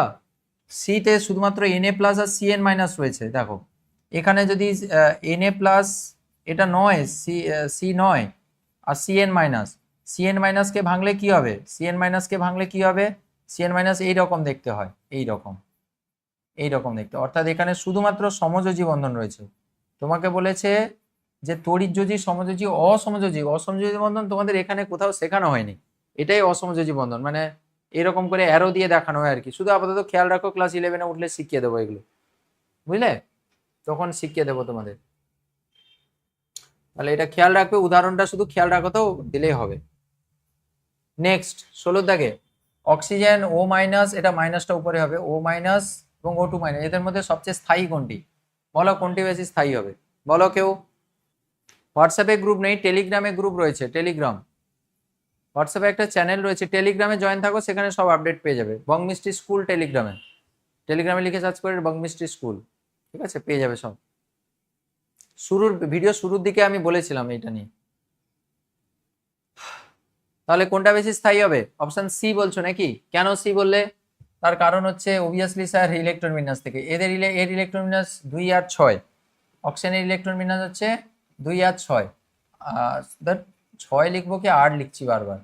Speaker 1: সিতে শুধুমাত্র Na+ আর Cn- রয়েছে। দেখো এখানে যদি Na+, এটা নয়, সি নয়, আর Cn- কে ভাঙলে কি হবে? Cn- ভাঙলে কি হবে? Cn- এইরকম দেখতে হয়, এইরকম দেখতে। অর্থাৎ এখানে শুধুমাত্র সমযোজী বন্ধন রয়েছে। তোমাকে বলেছে যে তড়িৎযোজী সমযোজী অসমযোজী বন্ধন তোমাদের এখানে কোথাও শেখানো হয়নি। এটাই অসমযোজী বন্ধন, এরকম করে অ্যারো দিয়ে দেখানো হয় আর কি। শুধু আপাতত খেয়াল রাখো, ক্লাস 11-এ উঠলে শিখিয়ে দেবো এগুলো। বুঝলে, তখন শিখিয়ে দেবো তোমাদের। তাহলে এটা খেয়াল রাখবে, উদাহরণটা শুধু খেয়াল রাখো তো, দিলেই হবে। নেক্সট 16 দাগে অক্সিজেন ও মাইনাস, এটা মাইনাসটা উপরে হবে, ও মাইনাস এবং ও টু মাইনাস, এদের মধ্যে সবচেয়ে স্থায়ী কোনটি? বলো কোনটি বেশি স্থায়ী হবে, বলো কেউ। হোয়াটসঅ্যাপে গ্রুপ নেই, টেলিগ্রামে গ্রুপ রয়েছে, টেলিগ্রাম, হোয়াটসঅ্যাপে একটা চ্যানেল রয়েছে, টেলিগ্রামে জয়েন থাকো, সেখানে সব আপডেট পেয়ে যাবে। বংমিস্ট্রি স্কুল টেলিগ্রামে, টেলিগ্রামে লিখে সার্চ করে বংমিস্ট্রি স্কুল, ঠিক আছে, পেয়ে যাবে সব। শুরুর ভিডিও শুরুর দিকে আমি বলেছিলাম এটা নিয়ে। তাহলে কোনটা বেশি স্থায়ী হবে? অপশন সি বলছো নাকি? কেন সি বললে? তার কারণ হচ্ছে অবভিয়াসলি স্যার ইলেকট্রন বিন্যাস থেকে, এর ইলেকট্রন বিন্যাস 2 আর 6, অক্সিজেনের ইলেকট্রন বিন্যাস হচ্ছে 2 আর 6, 6 লিখবো কি 8 লিখছি বারবার,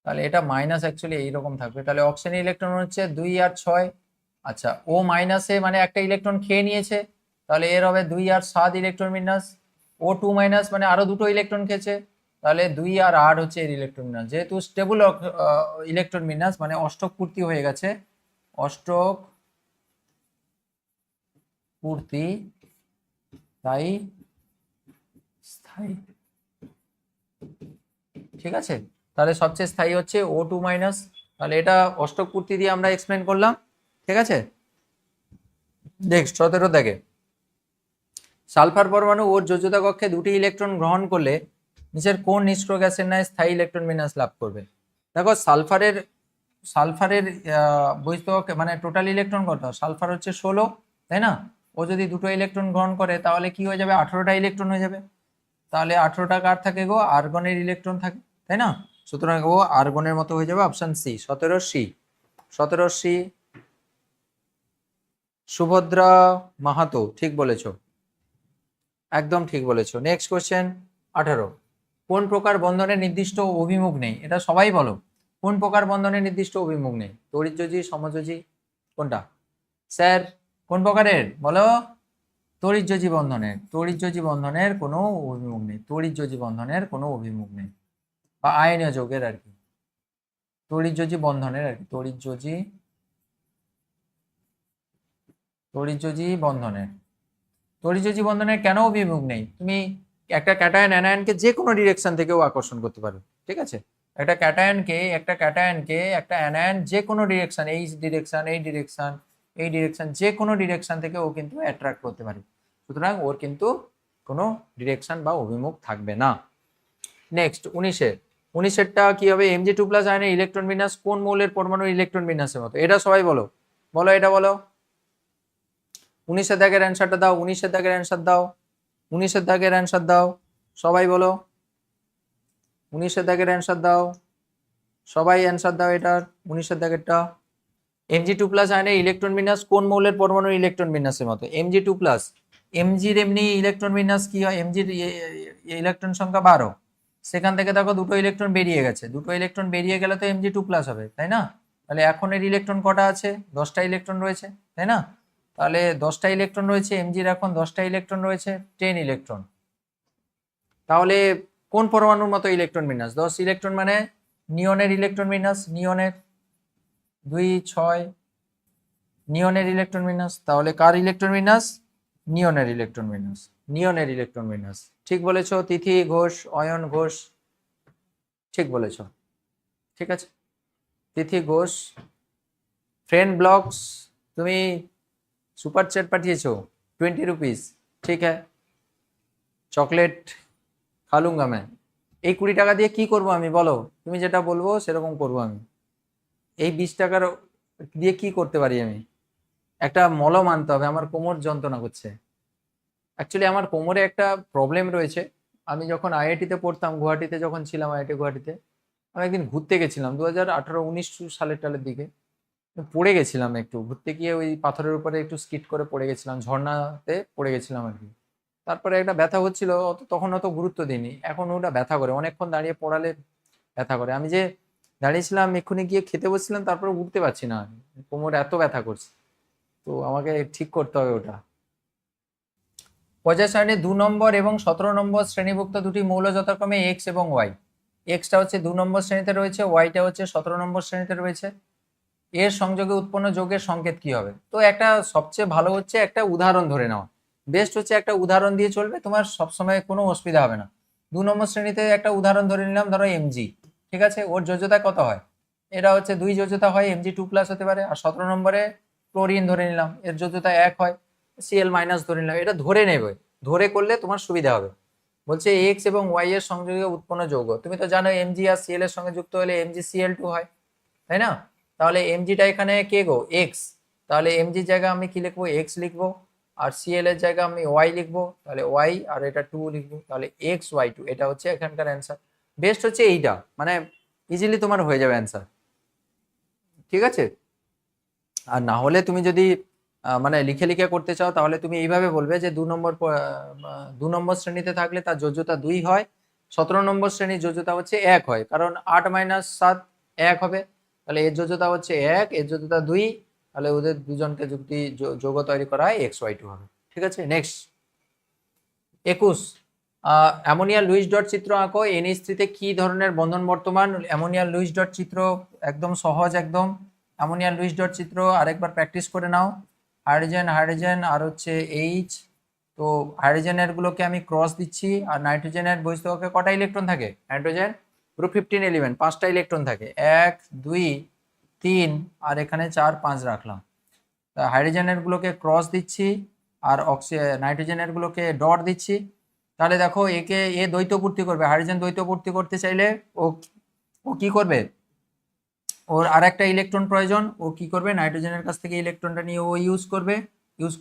Speaker 1: তাহলে এটা মাইনাস অ্যাকচুয়ালি এইরকম থাকবে। তাহলে অক্সিজেনের ইলেকট্রন হচ্ছে 2 আর 6, আচ্ছা ও মাইনাসে মানে একটা ইলেকট্রন খেয়ে নিয়েছে, তাহলে এর হবে 2 আর 7 ইলেকট্রন বিন্যাস। ও টু মাইনাস মানে আরো দুটো ইলেকট্রন খেয়েছে, তাহলে 2 আর 8 হচ্ছে এর ইলেকট্রন বিন্যাস। যেহেতু স্টেবল ইলেকট্রন বিন্যাস মানে অষ্টক পূর্তি হয়ে গেছে, অষ্টক পূর্তি, তাই স্থায়ী, ঠিক আছে। তাহলে সবচেয়ে স্থায়ী হচ্ছে ও টু মাইনাস, তাহলে এটা অষ্টক পূর্তি দিয়ে আমরা এক্সপ্লেন করলাম, ঠিক আছে। নেক্সট 17 দেখে সালফার পরমাণু ওর যোজ্যতা কক্ষে 2টি ইলেকট্রন গ্রহণ করলে নিচের কোন নিষ্ক্রিয় গ্যাসের ন্যায় স্থায়ী ইলেকট্রন বিন্যাস লাভ করবে? দেখো সালফারের বহিস্থ কক্ষে মানে টোটাল ইলেকট্রন কত? সালফার হচ্ছে 16, তাই না? ও যদি দুটো ইলেকট্রন গ্রহণ করে তাহলে কি হয়ে যাবে? 18টা ইলেকট্রন হয়ে যাবে। তাহলে 18টা কার থাকে গো? আর্গনের ইলেকট্রন থাকে, তাই না? সুতরাং ও আর্গনের মতো হয়ে যাবে, option C 17 C. 17 C Subhadra Mahato, ঠিক বলেছো, একদম ঠিক বলেছো। নেক্সট কোশ্চেন 18, কোন প্রকার বন্ধনের নির্দিষ্ট অভিমুখ নেই? এটা সবাই বলো, কোন প্রকার বন্ধনের নির্দিষ্ট অভিমুখ নেই? তড়িৎযোজী, সমযোজী, কোনটা স্যার? কোন প্রকারের বলো? তড়িৎযোজী বন্ধনের, তড়িৎযোজী বন্ধনের কোনো অভিমুখ নেই, তড়িৎযোজী বন্ধনের কোনো অভিমুখ নেই, বা আয়নীয় যৌগের আর কি, তড়িৎযোজী বন্ধনের আর কি, তড়িৎযোজী বন্ধনের, তড়িৎযোজী বন্ধনের কেন অভিমুখ নেই? তুমি একটা ক্যাটায়ন অ্যানায়নকে যে কোনো ডিরেকশন থেকেও আকর্ষণ করতে পারো, ঠিক আছে। একটা ক্যাটায়নকে একটা অ্যানায়ন যে কোনো ডিরেকশন, এই ডিরেকশন, এই ডিরেকশন, এই ডিরেকশন, যে কোনো ডিরেকশন থেকে ও কিন্তু অ্যাট্রাক্ট করতে পারে, সুতরাং ওর কিন্তু কোনো ডিরেকশন বা অভিমুখ থাকবে না। নেক্সট 19এরটা কি হবে? Mg2+ আয়নের ইলেকট্রন বিন্যাস কোন মৌলের পরমাণুর ইলেকট্রন বিন্যাসের মতো? এটা সবাই বলো, বলো এটা বলো। 19 দাগের অ্যান্সারটা দাও, 19 দাগের অ্যান্সার দাও, 19 দাগের অ্যান্সার দাও, সবাই বলো, 19 দাগের অ্যান্সার দাও, সবাই অ্যান্সার দাও এটার, 19 দাগেরটা। Mg2+ আয়নের ইলেকট্রন বিন্যাস কোন মৌলের পরমাণুর ইলেকট্রন বিন্যাসের মতো? Mg2+, Mgর এমনি ইলেকট্রন বিন্যাস কি হয়? Mgর ইলেকট্রন সংখ্যা 12, সেখান থেকে দেখো দুটো ইলেকট্রন বেরিয়ে গেছে, দুটো ইলেকট্রন বেরিয়ে গেলে তো Mg2+ হবে, তাই না? তাহলে এখন এর ইলেকট্রন কটা আছে? 10টা ইলেকট্রন রয়েছে, তাই না? তাহলে 10টা ইলেকট্রন রয়েছে, Mgর এখন 10টা ইলেকট্রন রয়েছে, 10 ইলেকট্রন। তাহলে কোন পরমাণুর মতো ইলেকট্রন বিন্যাস? 10 ইলেকট্রন মানে নিয়নের ইলেকট্রন বিন্যাস, নিয়নের 2 6 নিয়নের ইলেকট্রন বিন্যাস। তাহলে কার ইলেকট্রন বিন্যাস? নিয়নের ইলেকট্রন বিন্যাস, নিয়নের ইলেকট্রন বিন্যাস, ঠিক বলেছো তিথি ঘোষ, অয়ন ঘোষ, ঠিক বলেছো, ঠিক আছে। তিথি ঘোষ, ফ্রেন্ড ব্লগস, তুমি সুপার চ্যাট পাঠিয়েছো 20 रुपीज, ঠিক है, চকলেট খা লুঙ্গা मैं। এই 20 টাকা দিয়ে কি করব আমি বলো? তুমি যেটা বলবো সেরকম করব আমি। এই 20 টাকার দিয়ে কি করতে পারি আমি? একটা মলম আনতে হবে, আমার কোমর যন্ত্রণা করছে। অ্যাকচুয়ালি আমার কোমরে একটা প্রবলেম রয়েছে। আমি যখন আইআইটিতে পড়তাম, গুয়াহাটিতে যখন ছিলাম, আইআইটি গুয়াহাটিতে, আমি একদিন ঘুরতে গেছিলাম 2018-19 সালের টালের দিকে, পড়ে গেছিলাম একটু ঘুরতে গিয়ে, ওই পাথরের উপরে একটু স্কিট করে পড়ে গেছিলাম, ঝর্ণাতে পড়ে গেছিলাম আর কি। তারপরে একটা ব্যথা হচ্ছিল, তখন অত গুরুত্ব দিইনি, এখন ওটা ব্যথা করে, অনেকক্ষণ দাঁড়িয়ে পড়ালে ব্যথা করে। আমি যে দাঁড়িয়েছিলাম, এক্ষুনি গিয়ে খেতে বসছিলাম, তারপরে উঠতে পারছি না, কোমর এত ব্যথা করছে, তো আমাকে ঠিক করতে হবে ওটা। পর্যায় সারণী 2 নম্বর এবং 17 নম্বর শ্রেণীভুক্ত দুটি মৌল যথাক্রমে এক্স এবং ওয়াই। এক্সটা হচ্ছে 2 নম্বর শ্রেণীতে রয়েছে, ওয়াইটা হচ্ছে 17 নম্বর শ্রেণীতে রয়েছে। এর সংযোগে উৎপন্ন যৌগের সংকেত কি হবে? তো একটা সবচেয়ে ভালো হচ্ছে একটা উদাহরণ ধরে নেওয়া, বেস্ট হচ্ছে একটা উদাহরণ দিয়ে চলবে, তোমার সবসময় কোনো অসুবিধা হবে না। 2 নম্বর শ্রেণীতে একটা উদাহরণ ধরে নিলাম, ধরো এমজি, ঠিক আছে, ওর যোজ্যতা কত হয়? এটা হচ্ছে 2 যোজ্যতা হয়, Mg2+ হতে পারে। আর 17 নম্বরে ক্লোরিন ধরে নিলাম, এর যোজ্যতা 1 হয়, Cl- ধরে নিলাম। এটা ধরে নেবে, ধরে করলে তোমার সুবিধা হবে। বলছে এক্স এবং ওয়াই এর সংযোগে উৎপন্ন যৌগ, তুমি তো জানো এমজি আর সিএল এর সঙ্গে যুক্ত হলে MgCl2 হয়, তাই না? তাহলে এমজিটা এখানে কে গো? এক্স। তাহলে এমজির জায়গায় আমি কি লিখবো? এক্স লিখবো। আর সিএল এর জায়গায় আমি ওয়াই লিখবো, তাহলে ওয়াই, আর এটা 2 লিখবো, তাহলে XY2। এটা হচ্ছে এখানকার অ্যান্সার। বেস্ট হচ্ছে এইটা, মানে ইজিলি তোমার হয়ে যাবে অ্যান্সার, ঠিক আছে? আর না হলে তুমি যদি মানে লিখে লিখে করতে চাও, তাহলে তুমি এইভাবে বলবে যে 2 নম্বর শ্রেণীতে থাকলে তার যোজ্যতা 2 হয়, 17 নম্বর শ্রেণীর যোজ্যতা হচ্ছে 1 হয়, কারণ 8 - 7 1 হবে। তাহলে এর যোজ্যতা হচ্ছে 1, এর যোজ্যতা 2, তাহলে ওদের দুজনকে যদি যৌগ তৈরি করা হয় XY2 হবে, ঠিক আছে? নেক্সট 21, অ্যামোনিয়া লুইস ডট চিত্র আঁকো। NH3 কি ধরনের বন্ধন বর্তমান? অ্যামোনিয়া লুইস ডট চিত্র একদম সহজ, একদম। অ্যামোনিয়া লুইস ডট চিত্র আরেকবার প্র্যাকটিস করে নাও। হাইড্রোজেন হাইড্রোজেন আর হচ্ছে এইচ। তো হাইড্রোজেনের গুলোকে আমি ক্রস দিচ্ছি, আর নাইট্রোজেনের বহিস্থকে কটা ইলেকট্রন থাকে? নাইট্রোজেন গ্রুপ 15 এলিমেন্ট, 5টা ইলেকট্রন থাকে, 1 2 3, আর এখানে 4 5 রাখলাম। হাইড্রোজেনের গুলোকে ক্রস দিচ্ছি, আর নাইট্রোজেনের গুলোকে ডট দিচ্ছি। তাহলে দেখো একে এ দ্বৈত পূর্তি করবে, হাইড্রোজেন দ্বৈত পূর্তি করতে চাইলে ও ও কি করবে? ওর আর একটা ইলেকট্রন প্রয়োজন, ও কি করবে? নাইট্রোজেনের কাছ থেকে ইলেকট্রনটা নিয়ে ও ইউজ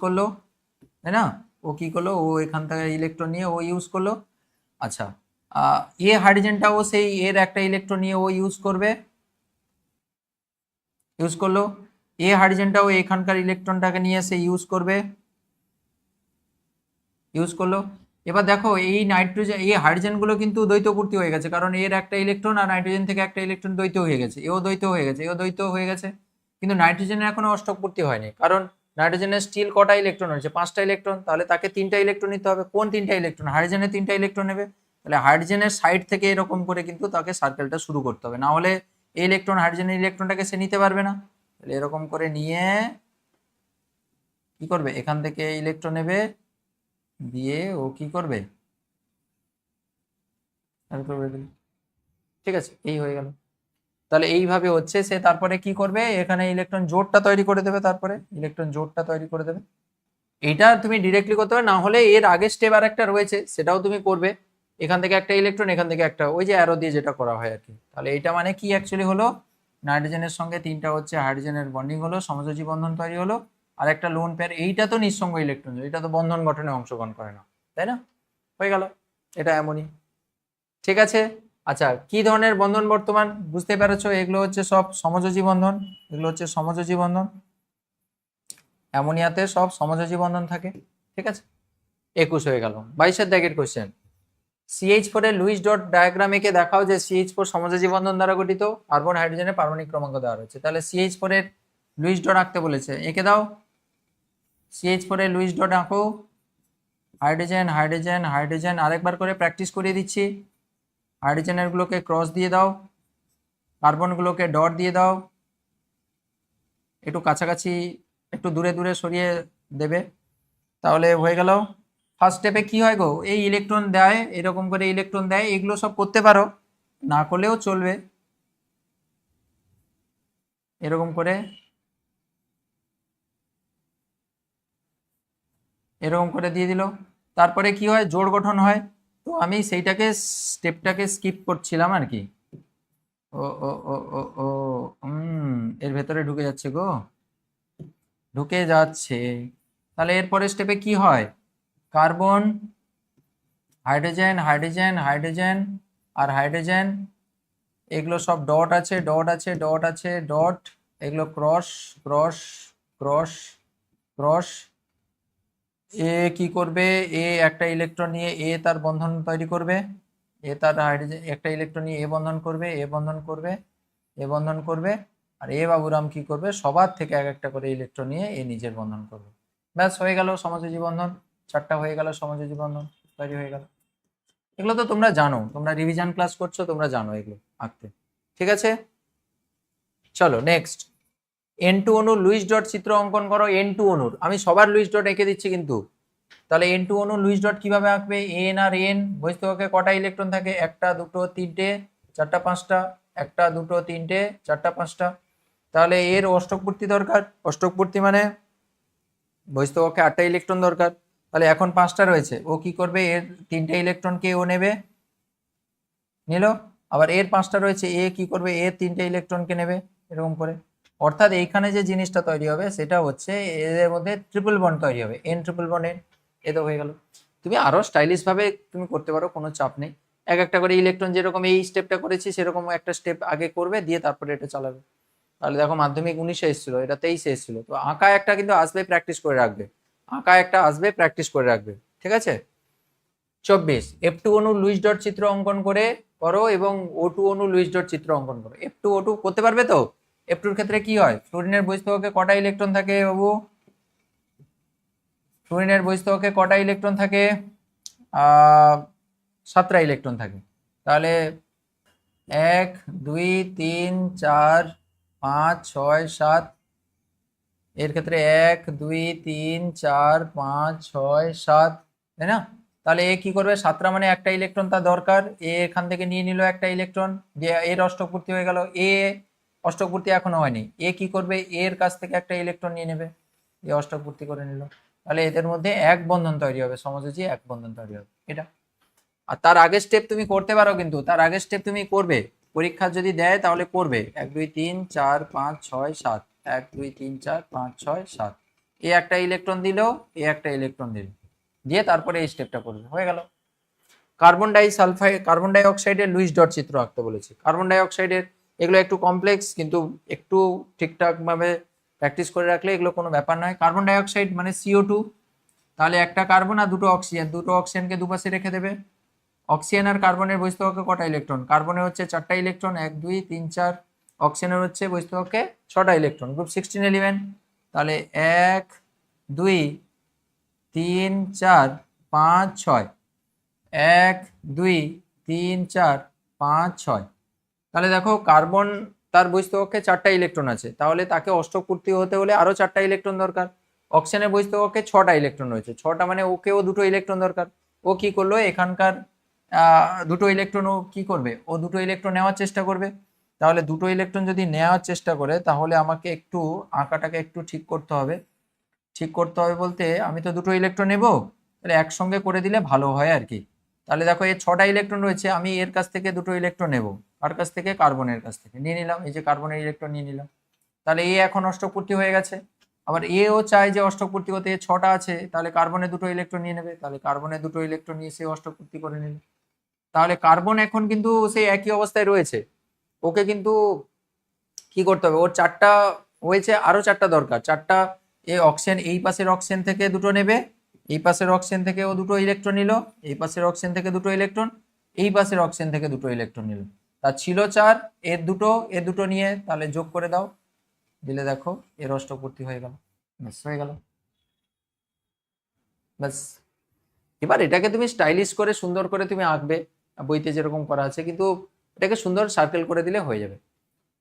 Speaker 1: করলো, তাই না? ও কি করলো? ও এখান থেকে ইলেকট্রন নিয়ে ও ইউজ করলো। আচ্ছা, এ হাইড্রোজেনটাও সেই এর একটা ইলেকট্রন নিয়ে ও ইউজ করলো। এ হাইড্রোজেনটাও এখানকার ইলেকট্রনটাকে নিয়ে সে ইউজ করলো। এবার দেখো এই নাইট্রোজেন, এই হাইড্রোজেনগুলো কিন্তু দ্বৈত পূর্তি হয়ে গেছে, কারণ এর একটা ইলেকট্রন আর নাইট্রোজেন থেকে একটা ইলেকট্রন দ্বৈত হয়ে গেছে, এও দ্বৈত হয়ে গেছে, এও দ্বৈত হয়ে গেছে। কিন্তু নাইট্রোজেনের এখনো অষ্টক পূর্তি হয়নি, কারণ নাইট্রোজেনের স্টিল কটা ইলেকট্রন হয়েছে? 5টা ইলেকট্রন। তাহলে তাকে 3টা ইলেকট্রন নিতে হবে। কোন 3টা ইলেকট্রন? হাইড্রোজেনের 3টা ইলেকট্রন নেবে। তাহলে হাইড্রোজেনের সাইড থেকে এরকম করে কিন্তু তাকে সার্কেলটা শুরু করতে হবে, না হলে এই ইলেকট্রন হাইড্রোজেনের ইলেকট্রনটাকে সে নিতে পারবে না। তাহলে এরকম করে নিয়ে কি করবে? এখান থেকে ইলেকট্রন নেবে, দিয়ে ও কি করবে? ঠিক আছে, এই হয়ে গেল। তাহলে এইভাবে হচ্ছে সে তারপরে কি করবে? এখানে ইলেকট্রন জোড়টা তৈরি করে দেবে, তারপরে ইলেকট্রন জোড়টা তৈরি করে দেবে। এইটা তুমি ডিরেক্টলি করতে পারো, না হলে এর আগে স্টেপ আর একটা রয়েছে, সেটাও তুমি করবে। এখান থেকে একটা ইলেকট্রন, এখান থেকে একটা, ওই যে অ্যারো দিয়ে যেটা করা হয় আর কি। তাহলে এইটা মানে কি অ্যাকচুয়ালি হলো? নাইট্রোজেনের সঙ্গে 3টা হচ্ছে হাইড্রোজেনের বন্ডিং হলো, সমযোজী বন্ধন তৈরি হলো, আর একটা লোন পেয়ার। এইটা তো নিঃসঙ্গ ইলেকট্রন, এটা তো বন্ধন গঠনে অংশগ্রহণ করে না, তাই না? হয়ে গেল, এটা এমনই, ঠিক আছে। আচ্ছা, কি ধরনের বন্ধন বর্তমান বুঝতে পেরেছো? এগুলো হচ্ছে সব সমযোজী বন্ধন, এগুলো হচ্ছে সমযোজী বন্ধন। অ্যামোনিয়াতে সব সমযোজী বন্ধন থাকে, ঠিক আছে। 21 হয়ে গেল। 22-এর দাগের কোশ্চেন, CH4 এর লুইস ডট ডায়াগ্রাম এঁকে দেখাও যে CH4 সমযোজী বন্ধন দ্বারা গঠিত, কার্বন হাইড্রোজেনের পারমাণবিক ক্রমাঙ্ক দেওয়া রয়েছে। তাহলে CH4 এর লুইস ডট আঁকতে বলেছে, এঁকে দাও। CH4 এর লুইস ডট আঁকো। হাইড্রোজেন হাইড্রোজেন হাইড্রোজেন, আরেকবার করে প্র্যাকটিস করিয়ে দিচ্ছি। হাইড্রোজেনের গুলোকে ক্রস দিয়ে দাও, কার্বনগুলোকে ডট দিয়ে দাও, একটু কাছাকাছি, একটু দূরে দূরে সরিয়ে দেবে, তাহলে হয়ে গেল। ফার্স্ট স্টেপে কি হয় গো? এই ইলেকট্রন দেয়, এরকম করে ইলেকট্রন দেয়, এগুলো সব করতে পারো, না করলেও চলবে, এরকম করে, এরকম করে দিয়ে দিল। তারপরে কি হয়? জোড় গঠন হয়। তো আমি সেইটাকে স্টেপটাকে স্কিপ করছিলাম আর কি। ও ও ও ও ও এর ভেতরে ঢুকে যাচ্ছে গো, ঢুকে যাচ্ছে। তাহলে এরপরে স্টেপে কি হয়? কার্বন হাইড্রোজেন হাইড্রোজেন হাইড্রোজেন আর হাইড্রোজেন, এগুলো সব ডট আছে, ডট আছে, ডট আছে, ডট, এগুলো ক্রস ক্রস ক্রস ক্রস। এ কি করবে? এ একটা ইলেকট্রন নিয়ে এ তার বন্ধন তৈরি করবে, এ তার হাইড্রোজেন একটা ইলেকট্রন নিয়ে এ বন্ধন করবে, এ বন্ধন করবে, এ বন্ধন করবে, আর এ বাবুরাম কি করবে? সবার থেকে এক একটা করে ইলেকট্রন নিয়ে এ নিজের বন্ধন করবে। ব্যাস হয়ে গেল সমযোজী বন্ধন, 4টা হয়ে গেল সমযোজী বন্ধন তৈরি হয়ে গেল। এগুলো তো তোমরা জানো, তোমরা রিভিশন ক্লাস করছো, তোমরা জানো এগুলো আঁকতে, ঠিক আছে। চলো নেক্সট, N2 অণু লুইস ডট চিত্র অঙ্কন করো। N2 অণুর আমি সবার লুইস ডট এঁকে দিচ্ছি কিন্তু। তাহলে N2 অণু লুইস ডট কিভাবে আঁকবে? এন আর এন বহিস্থকে কটা ইলেকট্রন থাকে? একটা দুটো তিনটে চারটা পাঁচটা, একটা দুটো তিনটে চারটা পাঁচটা। তাহলে এর অষ্টক পূর্তি দরকার। অষ্টক পূর্তি মানে বহিস্থকে 8টা ইলেকট্রন দরকার। তাহলে এখন 5টা রয়েছে, ও কি করবে? এর 3টে ইলেকট্রনকে ও নেবে, নিল। আবার এর 5টা রয়েছে, এ কি করবে? এর 3টে ইলেকট্রনকে নেবে, এরকম করে। অর্থাৎ এইখানে যে জিনিসটা তৈরি হবে সেটা হচ্ছে এদের মধ্যে ট্রিপল বন্ড তৈরি হবে, এন ট্রিপল বন্ড এন। এ তো হয়ে গেল। তুমি আরো স্টাইলিশ ভাবে তুমি করতে পারো, কোনো চাপ নেই। এক একটা করে ইলেকট্রন, যেরকম এই স্টেপটা করেছি সেরকম একটা স্টেপ আগে করবে, দিয়ে তারপরে এটা চালাবে। তাহলে দেখো মাধ্যমিক 19-এ এসেছিল, এটা 23-এ এসেছিল। তো আঁকা একটা কিন্তু আসবে, প্র্যাকটিস করে রাখবে। আঁকা একটা আসবে, প্র্যাকটিস করে রাখবে, ঠিক আছে। 24 F2 অণু লুইস ডট চিত্র অঙ্কন করে করো এবং O2 অণু লুইস ডট চিত্র অঙ্কন করো। F2 O2 করতে পারবে তো? F2 এর ক্ষেত্রে কি হয়? ফ্লোরিনের বহিস্থকে কটা ইলেকট্রন থাকে বাবু? ফ্লোরিনের বহিস্থকে কটা ইলেকট্রন থাকে? 7টা ইলেকট্রন থাকে। তাহলে 1 2 3 4 5 6 7, এর ক্ষেত্রে 1 2 3 4 5 6 7, তাই না? তাহলে এ কি করবে? 7টা মানে একটা ইলেকট্রন তার দরকার। এ এখান থেকে নিয়ে নিল একটা ইলেকট্রন, দিয়ে এর অষ্টক পূর্তি হয়ে গেল। এ অষ্টক পূর্তি এখনো হয়নি, এ কি করবে? এর কাছ থেকে একটা ইলেকট্রন নিয়ে নেবে, এ অষ্টক পূর্তি করে নিল। তাহলে এদের মধ্যে এক বন্ধন তৈরি হবে, সমযোজী এক বন্ধন তৈরি হবে, এটা। আর তার আগের স্টেপ তুমি করতে পারো, কিন্তু তার আগের স্টেপ তুমি করবে, পরীক্ষা যদি দেয় তাহলে করবে। 1 2 3 4 5 6 7, 1 2 3 4 5 6 7, এ একটা ইলেকট্রন দিল, এ একটা ইলেকট্রন দিল, দিয়ে তারপরে এই স্টেপটা করবে, হয়ে গেল। কার্বন ডাই অক্সাইডের লুইস ডট চিত্র আঁকতে বলেছি। কার্বন ডাই অক্সাইডের এগুলো একটু কমপ্লেক্স, কিন্তু একটু ঠিকঠাক ভাবে প্র্যাকটিস করে রাখলে এগুলো কোনো ব্যাপার নয়। কার্বন ডাই অক্সাইড মানে CO2, তাহলে একটা কার্বন আর দুটো অক্সিজেন, দুটো অক্সিজেনকে দুপাশে রেখে দেবে। অক্সিজেন আর কার্বনের বহিস্থককে কটা ইলেকট্রন? কার্বনের হচ্ছে 4টা ইলেকট্রন, 1 2 3 4। অক্সিজেনের হচ্ছে বহিস্থককে 6টা ইলেকট্রন, গ্রুপ 16 এলিমেন্ট। তাহলে 1 2 3 4 5 6, 1 2 3 4 5 6। তাহলে দেখো কার্বন তার বহিস্থককে 4টা ইলেকট্রন আছে, তাহলে তাকে অষ্টক পূর্তি হতে হলে আরো 4টা ইলেকট্রন দরকার। অক্সিজেনের বহিস্থককে 6টা ইলেকট্রন রয়েছে, 6টা মানে ওকেও দুটো ইলেকট্রন দরকার। ও কি করলো? এখানকার দুটো ইলেকট্রন ও কি করবে? ও দুটো ইলেকট্রন নেওয়ার চেষ্টা করবে। তাহলে দুটো ইলেকট্রন যদি নেওয়ার চেষ্টা করে, তাহলে আমাকে একটু আঁকাটাকে একটু ঠিক করতে হবে। ঠিক করতে হবে বলতে, আমি তো দুটো ইলেকট্রন নেব, তাহলে একসঙ্গে করে দিলে ভালো হয় আর কি। তাহলে দেখো এর 6টা ইলেকট্রন রয়েছে, আমি এর কাছ থেকে দুটো ইলেকট্রন নেব। কার কাছ থেকে? কার্বনের কাছ থেকে নিয়ে নিলাম, এই যে কার্বনের ইলেকট্রন নিয়ে নিলাম। তাহলে এ এখন অষ্টক পূর্তি হয়ে গেছে। আবার এও চায় যে অষ্টক পূর্তি করতে, 6টা আছে, তাহলে কার্বনের দুটো ইলেকট্রন নিয়ে নেবে। তাহলে কার্বনের দুটো ইলেকট্রন নিয়ে সে অষ্টক পূর্তি করে নিল। তাহলে কার্বন এখন কিন্তু সেই একই অবস্থায় রয়েছে, ওকে কিন্তু কি করতে হবে? ওর 4টা হয়েছে, আরো 4টা দরকার। 4টা এ অক্সিজেন, এই পাশের অক্সিজেন থেকে দুটো নেবে, এই পাশের অক্সিজেন থেকে ও দুটো ইলেকট্রন নিল, এই পাশের অক্সিজেন থেকে দুটো ইলেকট্রন, এই পাশের অক্সিজেন থেকে দুটো ইলেকট্রন নিল। তার ছিল 4, এর দুটো নিয়ে তাহলে যোগ করে দাও, দিলে দেখো এর অষ্টক পূর্তি হয়ে গেল, ব্যাস হয়ে গেল, ব্যাস। এবার এটাকে তুমি স্টাইলিশ করে সুন্দর করে তুমি আঁকবে, বইতে যেরকম করা আছে, কিন্তু এটাকে সুন্দর সার্কেল করে দিলে হয়ে যাবে।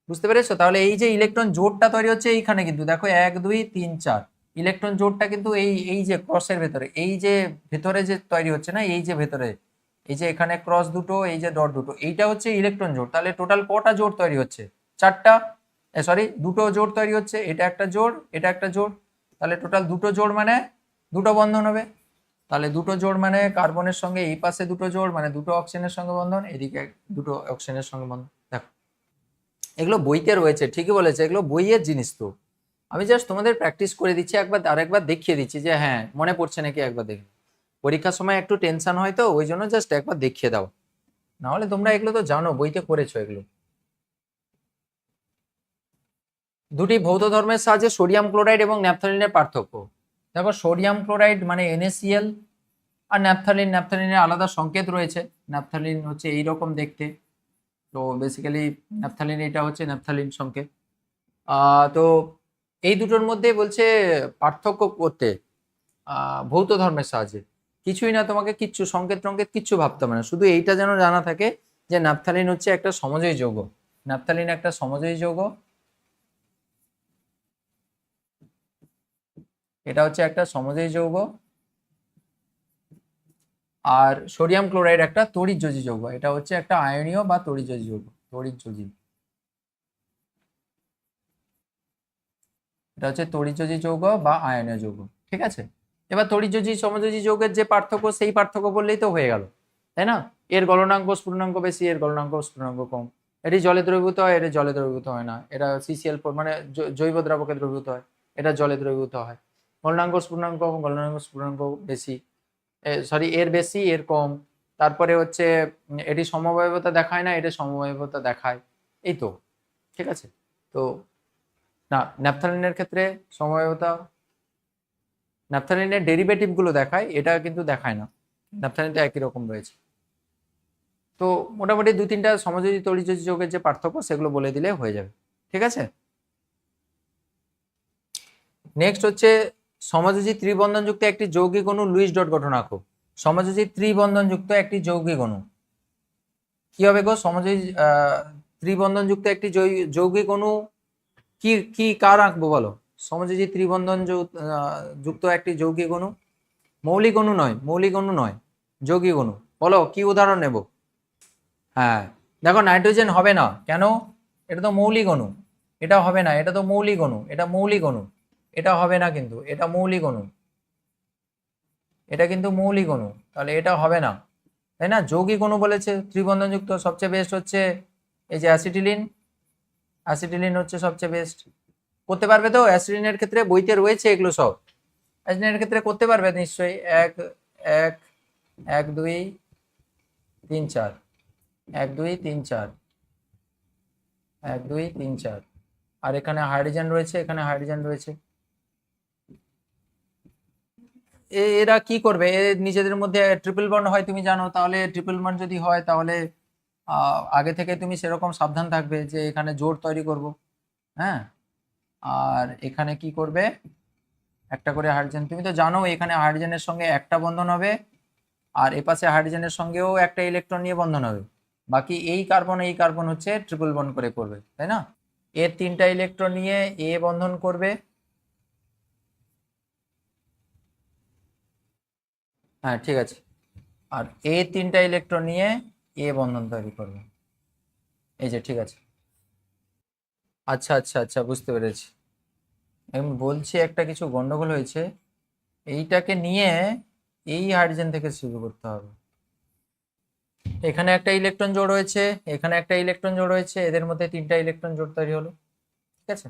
Speaker 1: বুঝতে পেরেছো? তাহলে এই যে ইলেকট্রন জোড়টা তৈরি হচ্ছে এইখানে, কিন্তু দেখো 1 2 3 4 ইলেকট্রন জোড়টা কিন্তু এই এই যে ক্রসের ভেতরে, এই যে ভেতরে যে তৈরি হচ্ছে না, এই যে ভেতরে, এই যে এখানে ক্রস দুটো, এই যে ডট দুটো, এইটা হচ্ছে ইলেকট্রন জোড়। তাহলে টোটাল কটা জোড় তৈরি হচ্ছে? 4টা, সরি দুটো জোড় তৈরি হচ্ছে, এটা একটা জোড়, এটা একটা জোড়। তাহলে টোটাল দুটো জোড় মানে দুটো বন্ধন হবে। তাহলে দুটো জোড় মানে কার্বনের সঙ্গে এই পাশে দুটো জোড় মানে দুটো অক্সিজেনের সঙ্গে বন্ধন, এদিকে দুটো অক্সিজেনের সঙ্গে বন্ধন। দেখো এগুলো বইতে রয়েছে, ঠিকই বলেছে, এগুলো বইয়ের জিনিস। তো আমি জাস্ট তোমাদের প্র্যাকটিস করে দিচ্ছি, একবার আরেকবার দেখিয়ে দিচ্ছি যে হ্যাঁ মনে পড়ছে নাকি, একবার দেখে। পরীক্ষার সময় একটু টেনশন হয়, তো ওই জন্য জাস্ট একবার দেখিয়ে দাও, না হলে তোমরা এগুলো তো জানো, বইতে করেছো এগুলো। দুটি ভৌত ধর্মের সাহায্যে সোডিয়াম ক্লোরাইড এবং ন্যাপথলিনের পার্থক্য। দেখো সোডিয়াম ক্লোরাইড মানে NaCl, আর ন্যাপথলিনের আলাদা সংকেত রয়েছে। ন্যাপথলিন হচ্ছে এইরকম দেখতে, তো বেসিক্যালি ন্যাপথলিন এটা হচ্ছে ন্যাপথলিন সংকেত। তো এই দুটোর মধ্যে বলছে পার্থক্য করতে ভৌত ধর্মের সাহায্যে। কিছুই না, তোমাকে কিচ্ছু সংকেত টঙ্কেত কিচ্ছু ভাবতে হবে না, শুধু এইটা যেন জানা থাকে যে ন্যাপথলিন হচ্ছে একটা সমজয়ী যৌগ। ন্যাপথলিন একটা সমজয়ী যৌগ, এটা হচ্ছে একটা সমযোজী যৌগ, আর সোডিয়াম ক্লোরাইড একটা তড়িৎযোজী যৌগ। এটা হচ্ছে একটা আয়নীয় বা তড়িৎযোজী যৌগ, তড়িৎযোজী। এটা হচ্ছে তড়িৎযোজী যৌগ বা আয়নীয় যৌগ, ঠিক আছে। এবার তড়িৎযোজী সমযোজী যৌগের যে পার্থক্য, সেই পার্থক্য বললেই তো হয়ে গেল, তাই না? এর গলনাঙ্ক স্ফুটনাঙ্ক বেশি, এর গলনাঙ্ক স্ফুটনাঙ্ক কম। এটি জলে দ্রবীভূত হয়, এটা জলে দ্রবীভূত হয় না। এটা সিসিএল মানে জৈব দ্রাবকে দ্রবীভূত হয়, এটা জলে দ্রবীভূত হয়। গলনাঙ্ক স্ফুটনাঙ্ক বেশি, সরি এর বেশি এর কম। তারপরে হচ্ছে এটি সমবায়বতা দেখায় না, এটা সমবায়বতা দেখায়, এই তো, ঠিক আছে। তো না, ন্যাপথালিনের ক্ষেত্রে সমবায়বতা, ন্যাপথালিনের ডেরিভেটিভ গুলো দেখায়, এটা কিন্তু দেখায় না। ন্যাপথালিনটা একই রকম রয়েছে। তো মোটামুটি 2-3টা সমযোজী তড়িৎযোজী যৌগের যে পার্থক্য সেগুলো বলে দিলে হয়ে যাবে, ঠিক আছে। নেক্সট হচ্ছে সমযোজী ত্রিবন্ধনযুক্ত একটি যৌগিক অণু লুইস ডট গঠন আঁকো। সমযোজী ত্রিবন্ধনযুক্ত একটি যৌগিক অণু কি হবে গো? সমযোজী ত্রিবন্ধনযুক্ত একটি যৌগিক অণু কি কি কার আঁকবো বলো? সমযোজী ত্রিবন্ধন যুক্ত একটি যৌগিক অণু, মৌলিক অণু নয়, মৌলিক অণু নয়, যৌগিক অণু। বলো কি উদাহরণ নেব? হ্যাঁ দেখো, নাইট্রোজেন হবে না কেন? এটা তো মৌলিক অণু। এটা হবে না, এটা তো মৌলিক অণু, এটা মৌলিক অণু। এটা হবে না কিন্তু, এটা মৌলিক অণু, এটা কিন্তু মৌলিক অণু, তাহলে এটা হবে না, তাই না? যৌগিক অণু বলেছে ত্রিবন্ধনযুক্ত, সবচেয়ে বেস্ট হচ্ছে এই যে অ্যাসিটিলিন। অ্যাসিটিলিন হচ্ছে সবচেয়ে বেস্ট। করতে পারবে তো? অ্যাসিটিলিনের ক্ষেত্রে বইতে রয়েছে এগুলো সব, অ্যাসিটিলিনের ক্ষেত্রে করতে পারবে নিশ্চয়ই। 1 1 1 2 3 4, 1 2 3 4, 1 2 3 4, আর এখানে হাইড্রোজেন রয়েছে, এখানে হাইড্রোজেন রয়েছে। এরা কি করবে? নিজেদের মধ্যে ট্রিপল বন্ড হয় তুমি জানো, তাহলে ট্রিপল বন্ড যদি হয় তাহলে আগে থেকে তুমি সেরকম সাবধান থাকবে যে এখানে জোড় তৈরি করব, হ্যাঁ। আর এখানে কি করবে? একটা করে হাইড্রোজেন, তুমি তো জানো এখানে হাইড্রোজেনের সঙ্গে একটা বন্ধন হবে, আর এপাশে হাইড্রোজেনের সঙ্গেও একটা ইলেকট্রন নিয়ে বন্ধন হবে। বাকি এই কার্বন হচ্ছে ট্রিপল বন্ড করে করবে, তাই না? এর 3টা ইলেকট্রন নিয়ে এ বন্ধন করবে, হ্যাঁ ঠিক আছে। আর এ 3টা ইলেকট্রন নিয়ে এ বন্ধন তৈরি করবে, এই যে, ঠিক আছে। আচ্ছা আচ্ছা আচ্ছা, বুঝতে পেরেছি। আমি বলছি একটা কিছু গন্ডগোল হয়েছে, এইটাকে নিয়ে এই হাইড্রোজেন থেকে শুরু করতে হবে। এখানে একটা ইলেকট্রন জোড় হয়েছে, এখানে একটা ইলেকট্রন জোড় হয়েছে, এদের মধ্যে 3টা ইলেকট্রন জোড় তৈরি হলো, ঠিক আছে।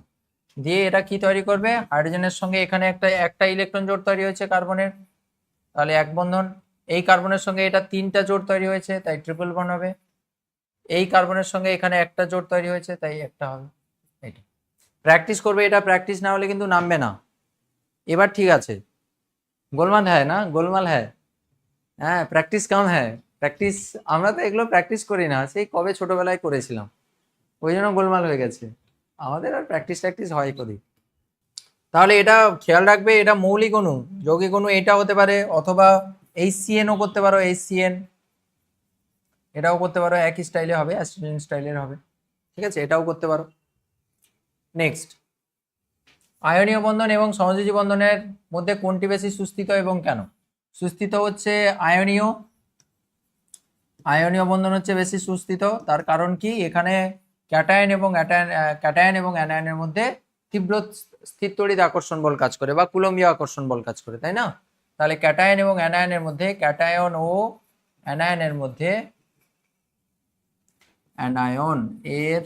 Speaker 1: দিয়ে এটা কি তৈরি করবে? হাইড্রোজেনের সঙ্গে এখানে একটা ইলেকট্রন জোড় তৈরি হয়েছে কার্বনের, তাহলে এক বন্ধন। এই কার্বনের সঙ্গে এটা 3টা জোড় তৈরি হয়েছে, তাই ট্রিপল বন্ড হবে। এই কার্বনের সঙ্গে এখানে একটা জোড় তৈরি হয়েছে, তাই একটা হবে। এটা প্র্যাকটিস করবে, এটা প্র্যাকটিস না হলে কিন্তু নামবে না। এবার ঠিক আছে। গোলমাল হ্যাঁ না, গোলমাল হ্যাঁ, হ্যাঁ প্র্যাকটিস কাম হ্যাঁ প্র্যাকটিস। আমরা তো এগুলো প্র্যাকটিস করি না, সেই কবে ছোটবেলায় করেছিলাম, ওই জন্য গোলমাল হয়ে গেছে। আমাদের আর প্র্যাকটিস হয় করি। তাহলে এটা খেয়াল রাখবে, এটা মৌলিক অণু, যৌগিক অণু এটা হতে পারে, অথবা HCN ও করতে পারো, HCN এটাও করতে পারো, একই স্টাইলে হবে, অ্যাসিডিন স্টাইলের হবে, ঠিক আছে, এটাও করতে পারো। নেক্সট, আয়নীয় বন্ধন এবং সমযোজী বন্ধনের মধ্যে কোনটি বেশি সুস্থিত এবং কেন? সুস্থিত হচ্ছে আয়নীয়, আয়নীয় বন্ধন হচ্ছে বেশি সুস্থিত। তার কারণ কি? এখানে ক্যাটায়ন এবং অ্যানায়নের মধ্যে তীব্র স্থির তড়িৎ আকর্ষণ বল কাজ করে, বা কুলম্বীয় আকর্ষণ বল কাজ করে, তাই না? তাহলে ক্যাটায়ন এবং অ্যানায়নের মধ্যে, ক্যাটায়ন ও অ্যানায়নের মধ্যে, অ্যানায়ন এর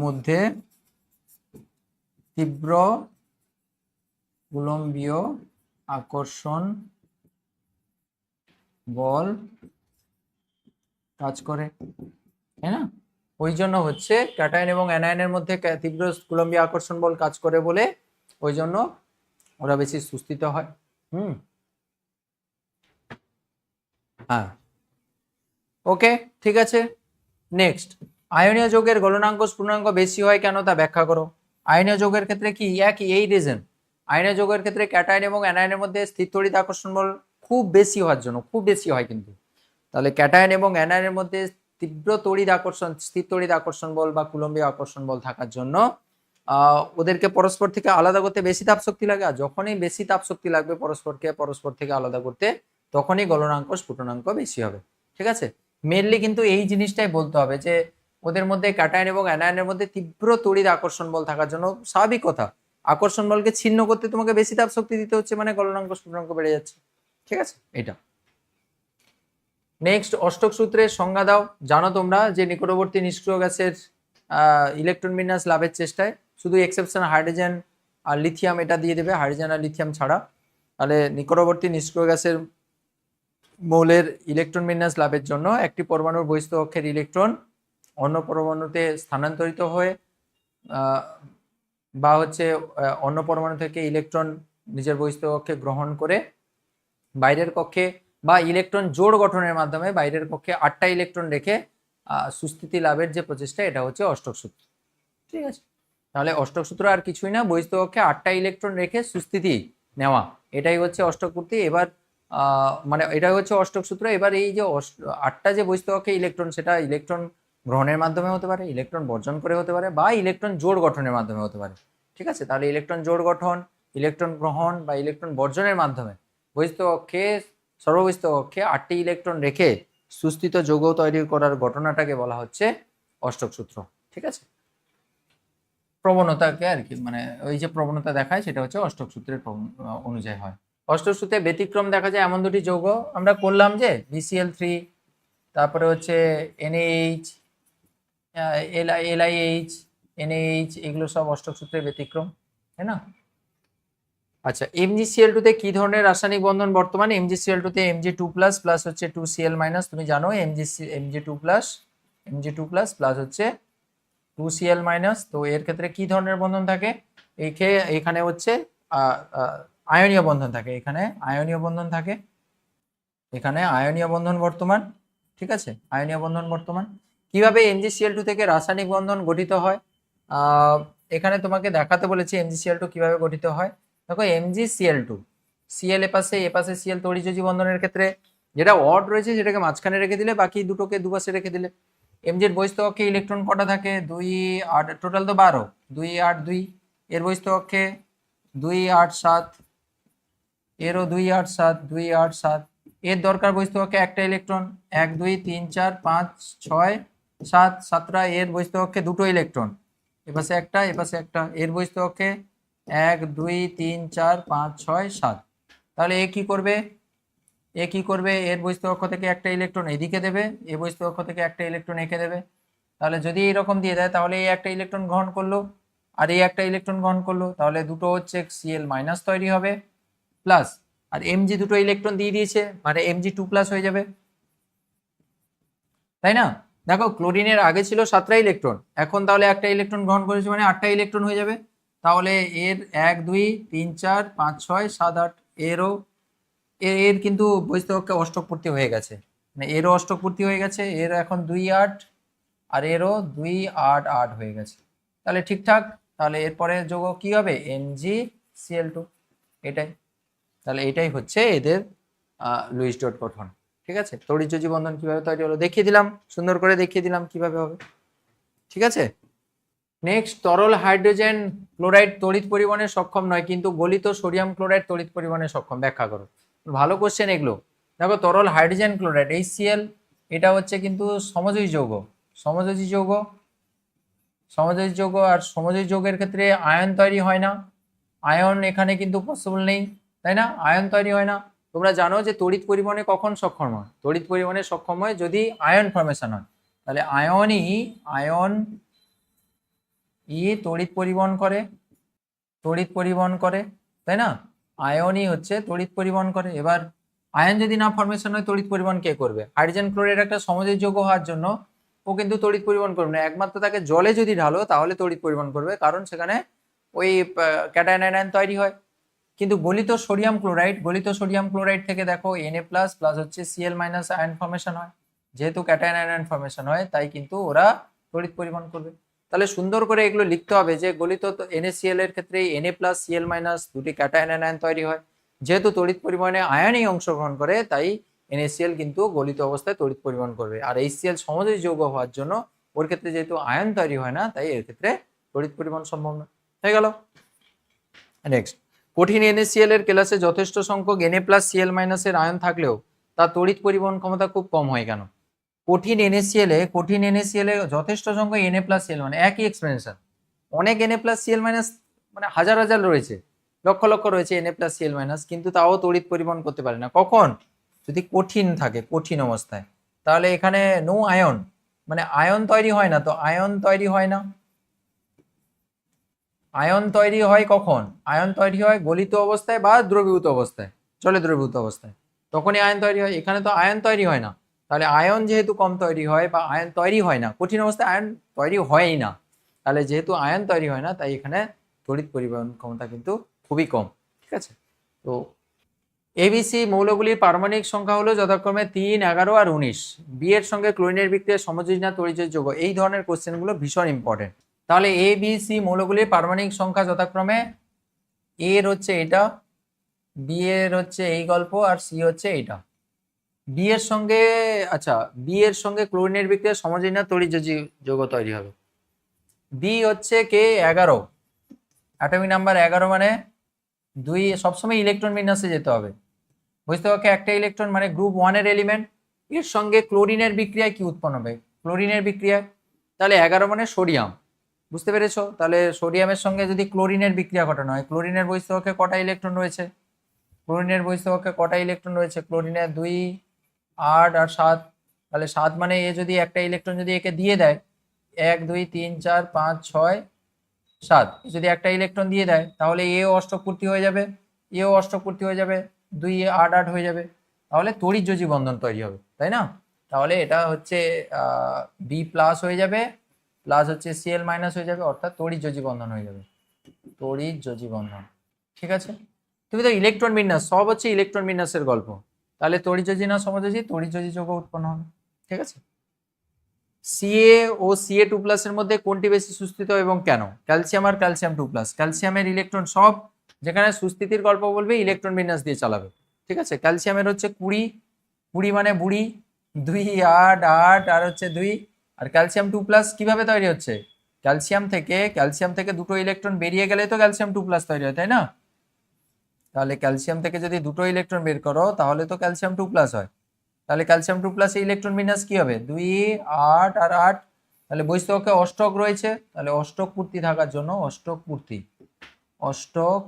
Speaker 1: মধ্যে তীব্র কুলম্বীয় আকর্ষণ বল কাজ করে, তাই না? ওই জন্য হচ্ছে ক্যাটায়ন এবং অ্যানায়নের মধ্যে তীব্র কুলম্বীয় আকর্ষণ বল কাজ করে বলে ওই জন্য ওরা বেশি সুস্থিত হয়। হ্যাঁ, ওকে, ঠিক আছে। নেক্সট, আয়নীয় যৌগের গলনাঙ্ক স্ফুটনাঙ্ক বেশি হয় কেন তা ব্যাখ্যা করো। আয়নীয় যৌগের ক্ষেত্রে কি একই এই রিজন, আয়নীয় যৌগের ক্ষেত্রে ক্যাটায়ন এবং অ্যানায়নের মধ্যে স্থির তড়িৎ আকর্ষণ বল খুব বেশি হওয়ার জন্য, খুব বেশি হয় কিন্তু, তাহলে ক্যাটায়ন এবং অ্যানায়নের মধ্যে তীব্র তড়িৎ আকর্ষণ, স্থির তড়িৎ আকর্ষণ বল বা কুলম্বীয় আকর্ষণ বল থাকার জন্য ওদেরকে পরস্পর থেকে আলাদা করতে বেশি তাপ শক্তি লাগে, আর যখনই বেশি তাপ শক্তি লাগবে পরস্পরকে পরস্পর থেকে আলাদা করতে, তখনই গলনাঙ্ক স্ফুটনাঙ্ক বেশি হবে। ঠিক আছে, মেনলি কিন্তু এই জিনিসটাই বলতে হবে যে ওদের মধ্যে ক্যাটায়ন এবং অ্যানায়নের মধ্যে তীব্র তড়িৎ আকর্ষণ বল থাকার জন্য, স্বাভাবিক কথা, আকর্ষণ বলকে ছিন্ন করতে তোমাকে বেশি তাপ শক্তি দিতে হচ্ছে, মানে গলনাঙ্ক স্ফুটনাঙ্ক বেড়ে যাচ্ছে। ঠিক আছে, এটা। নেক্সট, অষ্টক সূত্রের সংজ্ঞা দাও। জানো তোমরা যে নিকটবর্তী নিষ্ক্রিয় গ্যাসের ইলেকট্রন বিন্যাস লাভের চেষ্টায় শুধু এক্সেপশন হাইড্রোজেন আর লিথিয়াম এটা দিয়ে দেবে, হাইড্রোজেন আর লিথিয়াম ছাড়া। তাহলে নিকটবর্তী নিষ্ক্রিয় গ্যাসের মৌলের ইলেকট্রন বিন্যাস লাভের জন্য একটি পরমাণুর বহিস্থ কক্ষের ইলেকট্রন অন্য পরমাণুতে স্থানান্তরিত হয়ে বা হচ্ছে অন্য পরমাণু থেকে ইলেকট্রন নিজের বহিস্থ কক্ষে গ্রহণ করে বাইরের কক্ষে বা ইলেকট্রন জোড় গঠনের মাধ্যমে বাইরের কক্ষে 8টা ইলেকট্রন রেখে সুস্থিতি লাভের যে প্রচেষ্টা, এটা হচ্ছে অষ্টক সূত্র। ঠিক আছে, তাহলে অষ্টক সূত্র আর কিছুই না, বহিস্থ কক্ষে 8টা ইলেকট্রন রেখে সুস্থিতি নেওয়া, এটাই হচ্ছে অষ্টক পূর্তি। এবার মানে এটাই হচ্ছে অষ্টক সূত্র। এবার এই যে 8টা যে বহিস্থ কক্ষে ইলেকট্রন, সেটা ইলেকট্রন গ্রহণের মাধ্যমে হতে পারে, ইলেকট্রন বর্জন করে হতে পারে, বা ইলেকট্রন জোড় গঠনের মাধ্যমে হতে পারে। ঠিক আছে, তাহলে ইলেকট্রন জোড় গঠন, ইলেকট্রন গ্রহণ বা ইলেকট্রন বর্জনের মাধ্যমে বহিস্থ কক্ষে সর্ববহিস্থ কক্ষে 8টি ইলেকট্রন রেখে সুস্থিত যৌগ তৈরি করার ঘটনাটাকে বলা হচ্ছে অষ্টক সূত্র। ঠিক আছে, প্রবণতাকে আর কি, মানে ওই যে প্রবণতা দেখায় সেটা হচ্ছে অষ্টক সূত্রের অনুযায়ী হয়। অষ্টক সূত্রে ব্যতিক্রম দেখা যায় এমন দুটি যৌগ আমরা করলাম, যে BCl3, তারপরে হচ্ছে NaH, LiH, NaH, এগুলো সব অষ্টক সূত্রের ব্যতিক্রম, তাই না? আচ্ছা, MgCl2 তে কি ধরনের রাসায়নিক বন্ধন বর্তমান? MgCl2 তে Mg2+ প্লাস হচ্ছে 2Cl-, তুমি জানো Mg2+ প্লাস হচ্ছে 2Cl-, তো এর ক্ষেত্রে কি ধরনের বন্ধন থাকে? এখানে হচ্ছে আয়নীয় বন্ধন থাকে, এখানে আয়নীয় বন্ধন থাকে, এখানে আয়নীয় বন্ধন বর্তমান। ঠিক আছে, আয়নীয় বন্ধন বর্তমান। কিভাবে MgCl2 থেকে রাসায়নিক বন্ধন গঠিত হয় এখানে তোমাকে দেখাতে বলেছি MgCl2 কিভাবে গঠিত হয়। দেখো, MgCl2, Cl এপাশে Cl তড়িৎযোজী বন্ধনের ক্ষেত্রে যেটা অড রয়েছে সেটাকে মাঝখানে রেখে দিলে, বাকি দুটোকে দুপাশে রেখে দিলে। এমজির বহিস্থ কক্ষে ইলেকট্রন কটা থাকে? 2, 8, টোটাল তো 12, 2, 8, 2। এর বহিস্থ কক্ষে 2, 8, 7, এরও 2, 8, 7, 2, 8, 7। এর দরকার বহিস্থ কক্ষে একটা ইলেকট্রন, 1, 2, 3, 4, 5, 6, 7, 7টা। এর বহিস্থ কক্ষে দুটো ইলেকট্রন, এপাশে একটা এপাশে একটা। এর বহিস্থ কক্ষে 1, 2, 3, 4, 5, 6, 7। তাহলে এ কি করবে? এর বহিস্থ কক্ষ থেকে একটা ইলেকট্রন এদিকে দেবে, এ বহিস্থ কক্ষ থেকে একটা ইলেকট্রন এঁকে দেবে। তাহলে যদি এইরকম দিয়ে দেয়, তাহলে এই একটা ইলেকট্রন গ্রহণ করলো আর এই একটা ইলেকট্রন গ্রহণ করলো, তাহলে দুটো হচ্ছে Cl- তৈরি হবে, প্লাস আর Mg দুটো ইলেকট্রন দিয়ে দিয়েছে, মানে Mg2+ হয়ে যাবে, তাই না? দেখো, ক্লোরিনের আগে ছিল 7টা ইলেকট্রন, এখন তাহলে একটা ইলেকট্রন গ্রহণ করেছে, মানে 8টা ইলেকট্রন হয়ে যাবে। তাহলে এর 1, 2, 3, 4, 5, 6, 7, 8, এর কিন্তু বহিস্থ কক্ষে অষ্টক পূর্তি হয়ে গেছে, মানে এরও অষ্টক পূর্তি হয়ে গেছে, এর এখন 2, 8 আর এরও 2, 8, 8 হয়ে গেছে। তাহলে ঠিকঠাক। তাহলে এরপরে যৌগ কি হবে? MgCl2, এটাই। তাহলে এটাই হচ্ছে এদের লুইস ডট গঠন। ঠিক আছে, তড়িৎযোজী বন্ধন কিভাবে তৈরি হলো দেখিয়ে দিলাম, সুন্দর করে দেখিয়ে দিলাম কিভাবে হবে। ঠিক আছে, নেক্সট, তরল হাইড্রোজেন ক্লোরাইড তড়িৎ পরিবহনে সক্ষম নয়, কিন্তু গলিত সোডিয়াম ক্লোরাইড তড়িৎ পরিবহনে সক্ষম, ব্যাখ্যা করো। ভালো কোশ্চেন এগুলো। দেখো, তরল হাইড্রোজেন ক্লোরাইড HCl, এটা হচ্ছে কিন্তু সমযোজী যৌগ, সমযোজী যৌগ, আর সমযোজী যৌগের ক্ষেত্রে আয়ন তৈরি হয় না, আয়ন এখানে কিন্তু পসিবল নেই, তাই না? আয়ন তৈরি হয় না। তোমরা জানো যে তড়িৎ পরিবহনে কখন সক্ষম হয়? তড়িৎ পরিবহনে সক্ষম হয় যদি আয়ন ফর্মেশন হয়। তাহলে আয়ন তড়িৎ পরিবহন করে, তাই না? আয়নই হচ্ছে তড়িৎ পরিবহন করে। এবার আয়ন যদি না ফর্মেশন হয়, তড়িৎ পরিবহন কে করবে? হাইড্রোজেন ক্লোরাইড একটা সমযোজী যৌগ হওয়ার জন্য ও কিন্তু তড়িৎ পরিবহন করবে না, একমাত্র তাকে জলে যদি ঢালো তাহলে তড়িৎ পরিবহন করবে, কারণ সেখানে ওই ক্যাটায়ন আয়ন তৈরি হয়। কিন্তু গলিত সোডিয়াম ক্লোরাইড থেকে দেখো Na+ প্লাস হচ্ছে Cl- আয়ন ফর্মেশন হয়, যেহেতু ক্যাটায়ন আয়ন ফর্মেশন হয় তাই কিন্তু ওরা তড়িৎ পরিবহন করবে। তাহলে সুন্দর করে এগুলো লিখতে হবে যে গলিত NaCl এর ক্ষেত্রে Na+, Cl- দুটি ক্যাটায়ন আয়ন তৈরি হয়, যেহেতু তড়িৎ পরিবহনে আয়নই অংশগ্রহণ করে তাই NaCl কিন্তু গলিত অবস্থায় তড়িৎ পরিবহন করবে। আর HCl সমযোজী যৌগ হওয়ার জন্য ওর ক্ষেত্রে যেহেতু আয়ন তৈরি হয় না, তাই এর ক্ষেত্রে তড়িৎ পরিবহন সম্ভব না। হয়ে গেল। নেক্সট, কঠিন NaCl এর ক্লাসে যথেষ্ট সংখ্যক Na+Cl- এর আয়ন থাকলেও তার তড়িৎ পরিবহন ক্ষমতা খুব কম হয় কেন? কঠিন NaCl এ যথেষ্ট সংখ্যক Na+Cl মানে একই এক্সপ্রেশন, অনেক Na+Cl- মানে হাজার হাজার রয়েছে, লক্ষ লক্ষ রয়েছে Na+Cl- কিন্তু তাও তড়িৎ পরিবহন করতে পারে না। কখন? যদি কঠিন থাকে, কঠিন অবস্থায়। তাহলে এখানে নো আয়ন, মানে আয়ন তৈরি হয় না, তো আয়ন তৈরি হয় না। আয়ন তৈরি হয় কখন? আয়ন তৈরি হয় গলিত অবস্থায় বা দ্রবীভূত অবস্থায়, জলে দ্রবীভূত অবস্থায়, তখনই আয়ন তৈরি হয়। এখানে তো আয়ন তৈরি হয় না, তাহলে আয়ন যেহেতু কম তৈরি হয় বা আয়ন তৈরি হয় না, কঠিন অবস্থায় আয়ন তৈরি হয়ই না, তাহলে যেহেতু আয়ন তৈরি হয় না, তাই এখানে তড়িৎ পরিবহন ক্ষমতা কিন্তু খুবই কম। ঠিক আছে, তো ABC মৌলগুলির পারমাণবিক সংখ্যা হলো যথাক্রমে 3, 11 আর 19। বি এর সঙ্গে ক্লোরিনের বিক্রিয়া সমযোজী না তড়িৎ যৌগ? এই ধরনের কোশ্চেনগুলো ভীষণ ইম্পর্টেন্ট। তাহলে ABC মৌলগুলির পারমাণবিক সংখ্যা যথাক্রমে এ এর হচ্ছে এটা, বি এর হচ্ছে এই গল্প, আর সি হচ্ছে এইটা। বি এর সঙ্গে, আচ্ছা, বি এর সঙ্গে ক্লোরিনের বিক্রিয়া সমযোজী না তড়িৎ যৌগ তৈরি হবে। বি হচ্ছে কে 11, অ্যাটমিক নাম্বার 11, মানে 2 সবসময় ইলেকট্রন বিন্যাসে যেতে হবে। বুঝতে পারছো, একটা ইলেকট্রন মানে গ্রুপ 1 এর এলিমেন্ট, এর সঙ্গে ক্লোরিনের বিক্রিয়ায় কি উৎপন্ন হবে? ক্লোরিনের বিক্রিয়া, তাহলে 11 মানে সোডিয়াম। বুঝতে পেরেছো? তাহলে সোডিয়ামের সঙ্গে যদি ক্লোরিনের বিক্রিয়া ঘটানো হয়, ক্লোরিনের বহিঃস্থকে কটা ইলেকট্রন রয়েছে? ক্লোরিনের বহিঃস্থকে কটা ইলেকট্রন রয়েছে? ক্লোরিনের 2, 8 আর 7। তাহলে 7 মানে এ যদি একটা ইলেকট্রন যদি একে দিয়ে দেয়, 1, 2, 3, 4, 5, 6, 7, যদি একটা ইলেকট্রন দিয়ে দেয়, তাহলে এও অষ্টক পূর্তি হয়ে যাবে, এও অষ্টক পূর্তি হয়ে যাবে, 2, 8, 8 হয়ে যাবে, তাহলে তড়িৎযোজী বন্ধন তৈরি হবে, তাই না? তাহলে এটা হচ্ছে বি প্লাস হয়ে যাবে, প্লাস হচ্ছে Cl মাইনাস হয়ে যাবে, অর্থাৎ তড়িৎযোজী বন্ধন হয়ে যাবে, তড়িৎযোজী বন্ধন। ঠিক আছে, তুমি তো ইলেকট্রন বিন্যাস, সব হচ্ছে ইলেকট্রন বিন্যাসের গল্প, তাহলে তড়িৎযোজী না সমযোজী? তড়িৎযোজী যৌগ উৎপন্ন হবে। ঠিক আছে, Ca ও Ca2+ এর মধ্যে কোনটি বেশি সুস্থিত এবং কেন? ক্যালসিয়াম আর ক্যালসিয়াম 2+। ক্যালসিয়ামের ইলেকট্রন সব, যেখানে সুস্থিতির গল্প বলবে ইলেকট্রন বিন্যাস দিয়ে চালাবে। ঠিক আছে, ক্যালসিয়ামের হচ্ছে 20, 20 মানে বুড়ি, 2, 8, 8 আর হচ্ছে 2। আর ক্যালসিয়াম 2+ কিভাবে তৈরি হচ্ছে? ক্যালসিয়াম থেকে দুটো ইলেকট্রন বেরিয়ে গেলে তো ক্যালসিয়াম 2+ তৈরি হয়, তাই না? তাহলে ক্যালসিয়াম থেকে যদি দুটো ইলেকট্রন বের করো, তাহলে তো ক্যালসিয়াম 2+ হয়। তাহলে ক্যালসিয়াম 2+ এ ইলেকট্রন বিন্যাস কি হবে? 2, 8 আর 8। তাহলে বহিঃস্থকে অষ্টক রয়েছে, তাহলে অষ্টক পূর্তি থাকার জন্য অষ্টক পূর্তি, অষ্টক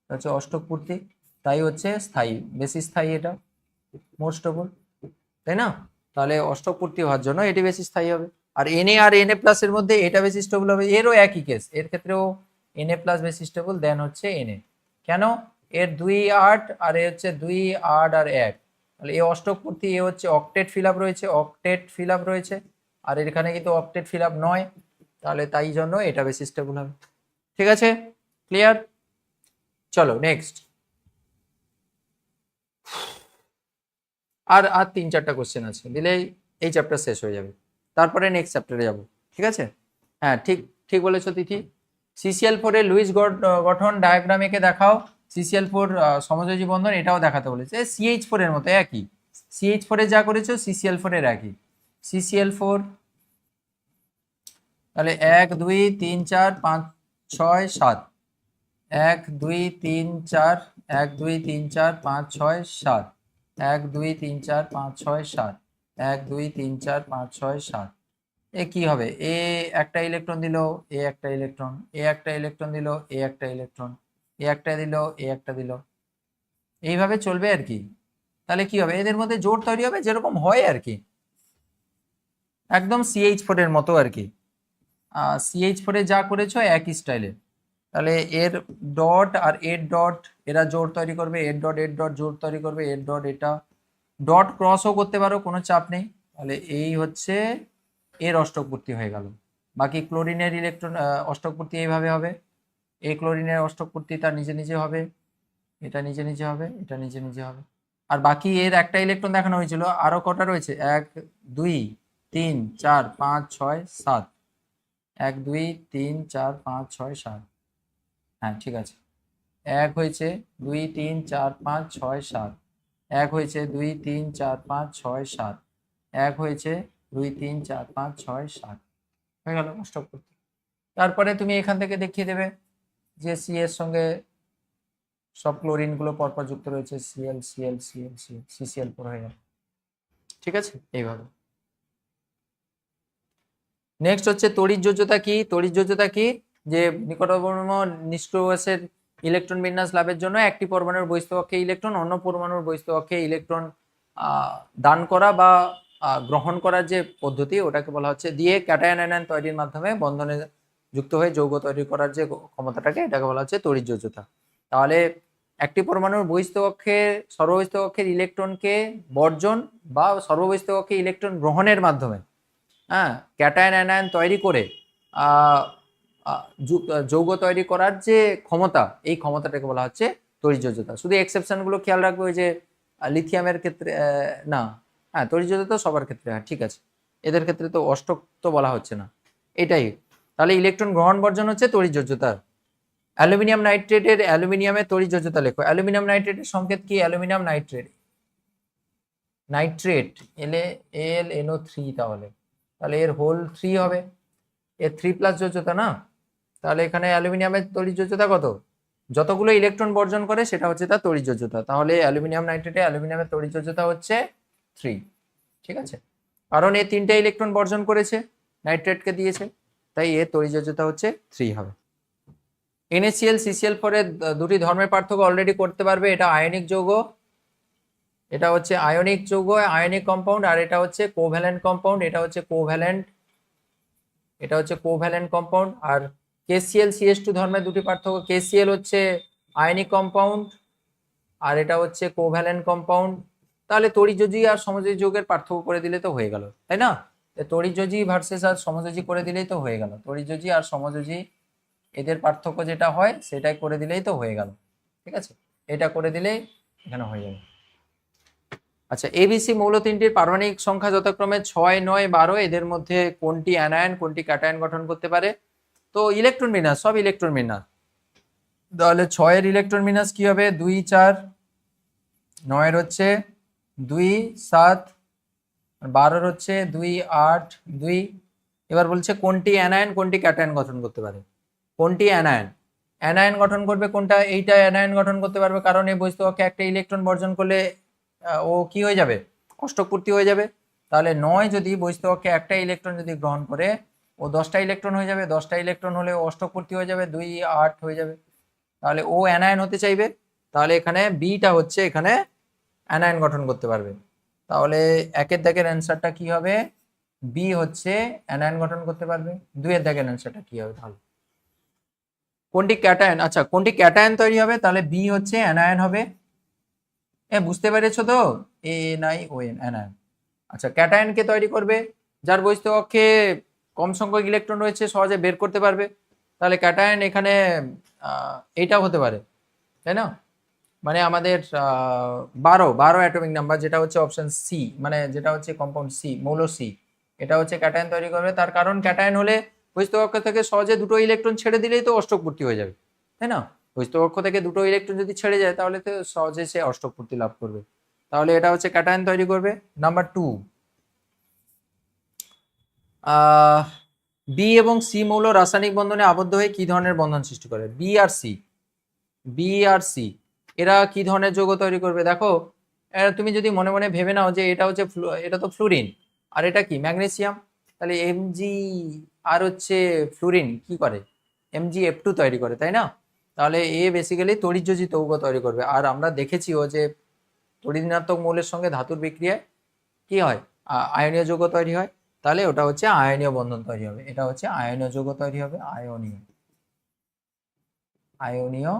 Speaker 1: হচ্ছে অষ্টক পূর্তি, তাই হচ্ছে স্থায়ী, বেশি স্থায়ী, এটা মোস্ট অফ অল, তাই না? তাহলে অষ্টক পূর্তি হওয়ার জন্য এটি বেশি স্থায়ী হবে। আর Na আর Na+ এর মধ্যে এটা বেশি স্টেবল হবে, এরও একই কেস, এর ক্ষেত্রেও Na+ বেশি স্টেবল দেন হচ্ছে Na। কেন? এর 2, 8 আর এ হচ্ছে 2, 8 আর 1, তাহলে এ অষ্টক পূর্তি, এ হচ্ছে অক্টেট ফিল আপ রয়েছে, অক্টেট ফিল আপ রয়েছে, আর এখানে কিন্তু অক্টেট ফিল আপ নয়, তাহলে তাই জন্য এটা বেশি স্টেবল হবে। ঠিক আছে, ক্লিয়ার? চলো নেক্সট, আর আর 3-4টা কোশ্চেন আছে, দিলেই এই চ্যাপ্টার শেষ হয়ে যাবে, তারপরে নেক্সট চ্যাপ্টারে যাব। ঠিক আছে, হ্যাঁ ঠিক, ঠিক বলেছো তিথি। CCl4 এর লুইস গঠন ডায়াগ্রাম এঁকে দেখাও। CCl4 সমযোজী বন্ধন, এটাও দেখাতে বলেছে। CH4 এর মতো একই, CH4 এ যা করেছো CCl4 এর একই। CCl4, তাহলে 1, 2, 3, 4, 5, 6, 7, 1, 2, 3, 4, 1, 2, 3, 4, 5, 6, 7, 1, 2, 3, 4, 5, 6, 7, 1, 2, 3, 4, 5, 6, 7। এ কি হবে? এ একটা ইলেকট্রন দিল, এ একটা ইলেকট্রন, এ একটা ইলেকট্রন দিল, এ একটা ইলেকট্রন, এ একটা দিল, এ একটা দিল, এইভাবে চলবে আর কি। তাহলে কি হবে? এদের মধ্যে জোড় তৈরি হবে যেরকম হয় আর কি, একদম CH4 এর মতো আর কি। CH4 এ যা করেছো একই স্টাইলে। তাহলে এর ডট আর এর ডট, এরা জোড় তৈরি করবে, এর ডট এর ডট জোড় তৈরি করবে, এর ডট এটা, ডট ক্রসও করতে পারো, কোনো চাপ নেই। তাহলে এই হচ্ছে এর অষ্টকপূর্তি হয়ে গেল। বাকি ক্লোরিনের ইলেকট্রন অষ্টকপূর্তি এইভাবে হবে, এই ক্লোরিনের অষ্টকপূর্তি তার নিজে নিজে হবে, এটা নিজে নিজে হবে, এটা নিজে নিজে হবে। আর বাকি এর একটা ইলেকট্রন দেখানো হয়েছিল, আরো কটা রয়েছে? 1, 2, 3, 4, 5, 6, 7, 1, 2, 3, 4, 5, 6, 7। হ্যাঁ ঠিক আছে, 1 হয়েছে, 2, 3, 4, 5, 6, 7, 1 হয়েছে, 2, 3, 4, 5, 6, 7, 1 হয়েছে, 2, 3, 4, 5, 6, 7, হয়ে গেল অষ্টকপূর্তি। তারপরে তুমি এখান থেকে দেখিয়ে দেবে যে সি এর সঙ্গে সব ক্লোরিন গুলো পরপর যুক্ত রয়েছে, সিএল সিএল সিএল সিএল সিসিএল4 হয়ে গেল। ঠিক আছে, এইভাবে। নেক্সট হচ্ছে তড়িৎযোজ্যতা কি? তড়িৎযোজ্যতা কি? যে নিকটবর্তী নিষ্ক্রিয় ইলেকট্রন বিন্যাস লাভের জন্য একটি পরমাণুর বহিঃস্থকক্ষে ইলেকট্রন অন্য পরমাণুর বহিঃস্থকক্ষে ইলেকট্রন দান করা বা গ্রহণ করার যে পদ্ধতি, ওটাকে বলা হচ্ছে দিয়ে ক্যাটায়ন আয়ন তৈরির মাধ্যমে বন্ধনে যুক্ত হয়ে যৌগ তৈরি করার যে ক্ষমতাটাকে, এটাকে বলা হচ্ছে তড়িৎযোজ্যতা। তাহলে একটি পরমাণুর বহিঃস্থকক্ষে সর্ববহিঃস্থকক্ষের ইলেকট্রনকে বর্জন বা সর্ববহিঃস্থকক্ষে ইলেকট্রন গ্রহণের মাধ্যমে ক্যাটায়ন অ্যানায়ন তৈরি করে যৌগ তৈরি করার যে ক্ষমতা, এই ক্ষমতাটাকে বলা হচ্ছে তড়িৎযোজ্যতা। শুধু এক্সেপশন গুলো খেয়াল রাখবে, ওই যে লিথিয়ামের ক্ষেত্রে না, হ্যাঁ তড়িৎযোজ্যতা সবার ক্ষেত্রে, হ্যাঁ ঠিক আছে, এদের ক্ষেত্রে তো অষ্টক তো বলা হচ্ছে না, এটাই। তাহলে ইলেকট্রন গ্রহণ বর্জন হচ্ছে তড়িৎযোজ্যতা। অ্যালুমিনিয়াম নাইট্রেটের অ্যালুমিনিয়ামের তড়িৎযোজ্যতা লেখো। অ্যালুমিনিয়াম নাইট্রেটের সংকেত কি? অ্যালুমিনিয়াম নাইট্রেট, নাইট্রেট LaNO3, তাহলে এর হোল 3 হবে, এর 3+ যোজ্যতা না, তাহলে এখানে অ্যালুমিনিয়ামের তড়িৎযোজ্যতা কত? যতগুলো ইলেকট্রন বর্জন করে সেটা হচ্ছে তার তড়িৎযোজ্যতা। তাহলে অ্যালুমিনিয়াম নাইট্রেটে অ্যালুমিনিয়ামের তড়িৎযোজ্যতা হচ্ছে 3। ঠিক আছে, কারণ এ 3টে ইলেকট্রন বর্জন করেছে, নাইট্রেটকে দিয়েছে, তাই এর তড়িৎযোজ্যতা হচ্ছে 3 হবে। NaCl CCl4 এর দুটি ধর্মের পার্থক্য অলরেডি করতে পারবে। এটা আয়নিক যৌগ, এটা হচ্ছে আয়নিক যৌগ, আয়নিক কম্পাউন্ড, আর এটা হচ্ছে কোভ্যালেন্ট কম্পাউন্ড, এটা হচ্ছে কোভ্যালেন্ট, এটা হচ্ছে কোভ্যালেন্ট কম্পাউন্ড। আর KCl CH2 ধর্মের দুটি পার্থক্য, KCl হচ্ছে আয়নিক কম্পাউন্ড আর এটা হচ্ছে কোভ্যালেন্ট কম্পাউন্ড। তাহলে তড়িৎযোজী আর সমযোজী যৌগের পার্থক্য করে দিলে তো হয়ে গেল, তাই না? তড়িৎযোজী ভার্সেস আর সমযোজী করে দিলেই তো হয়ে গেল, তড়িৎযোজী আর সমযোজী এদের পার্থক্য যেটা হয় সেটাই করে দিলেই তো হয়ে গেল। ঠিক আছে, এটা করে দিলেই এখানে হয়ে যাবে। আচ্ছা, ABC মৌল তিনটির পারমাণবিক সংখ্যা যথাক্রমে 6, 9, 12, এদের মধ্যে কোনটি অ্যানায়ন কোনটি ক্যাটায়ন গঠন করতে পারে? তো ইলেকট্রন বিন্যাস, সব ইলেকট্রন বিন্যাস। তাহলে 6 এর ইলেকট্রন বিন্যাস কি হবে? 2, 4, 9 এর হচ্ছে 2, 7, 12 হচ্ছে 2, 8, 2। এবার বলছে কোনটি অ্যানায়ন কোনটি ক্যাটায়ন গঠন করতে পারে? কোনটি অ্যানায়ন? অ্যানায়ন গঠন করবে কোনটা? এইটা অ্যানায়ন গঠন করতে পারবে, কারণ এই বহিঃস্থকক্ষে একটা ইলেকট্রন বর্জন করলে ও কি হয়ে যাবে? অষ্টকপূর্তি হয়ে যাবে। তাহলে 9 যদি বহিঃস্থকক্ষে একটা ইলেকট্রন যদি গ্রহণ করে, ও 10টা ইলেকট্রন হয়ে যাবে, 10টা ইলেকট্রন হলে অষ্টকপূর্তি হয়ে যাবে, 2, 8 হয়ে যাবে। তাহলে ও অ্যানায়ন হতে চাইবে, তাহলে এখানে বিটা হচ্ছে এখানে অ্যানায়ন গঠন করতে পারবে। তাহলে 1 দাগের অ্যান্সারটা কি হবে? বি হচ্ছে অ্যানায়ন গঠন করতে পারবে। 2 দাগের অ্যান্সারটা কি হবে তাহলে? কোনটি ক্যাটায়ন? আচ্ছা, কোনটি ক্যাটায়ন তৈরি হবে? তাহলে বি হচ্ছে অ্যানায়ন হবে। বুঝতে পেরেছো তো? ANION, anion. আচ্ছা, ক্যাটায়ন কে তৈরি করবে? যার বহিঃস্থকক্ষে কম সংখ্যক ইলেকট্রন রয়েছে, সহজে বের করতে পারবে। তাহলে ক্যাটায়ন এখানে এইটাও হতে পারে, তাই না? মানে আমাদের 12 অ্যাটমিক নাম্বার, যেটা হচ্ছে অপশন সি, মানে যেটা হচ্ছে কম্পাউন্ড সি, মৌল সি, এটা হচ্ছে ক্যাটায়ন তৈরি করবে। তার কারণ ক্যাটায়ন হলে বহিঃস্থকক্ষ থেকে সহজে দুটো ইলেকট্রন ছেড়ে দিলেই তো অষ্টকপূর্তি হয়ে যাবে, তাই না? বহিঃস্থকক্ষ থেকে দুটো ইলেকট্রন যদি ছেড়ে যায় তাহলে তো সহজে সে অষ্টকপূর্তি লাভ করবে। তাহলে এটা হচ্ছে ক্যাটায়ন তৈরি করবে। নাম্বার 2, বি এবং সি মৌল রাসায়নিক বন্ধনে আবদ্ধ হয়ে কি ধরনের বন্ধন সৃষ্টি করে? বি আর সি এরা কি ধরনের যৌগ তৈরি করবে? দেখো, তুমি যদি মনে মনে ভেবে নাও যে এটা হচ্ছে এটা তো ফ্লুরিন আর এটা কি ম্যাগনেসিয়াম, তাহলে Mg আর হচ্ছে ফ্লুরিন কি করে? MgF2 তৈরি করে, তাই না? তাহলে এ বেসিক্যালি তড়িৎযোজী যৌগ তৈরি করবে। আর আমরা দেখেছিও যে তড়িৎ-ঋণাত্মক মৌলের সঙ্গে ধাতুর বিক্রিয়ায় কি হয়? আয়নীয় যৌগ তৈরি হয়। তাহলে ওটা হচ্ছে আয়নীয় বন্ধন তৈরি হবে, এটা হচ্ছে আয়নীয় যৌগ তৈরি হবে, আয়নীয়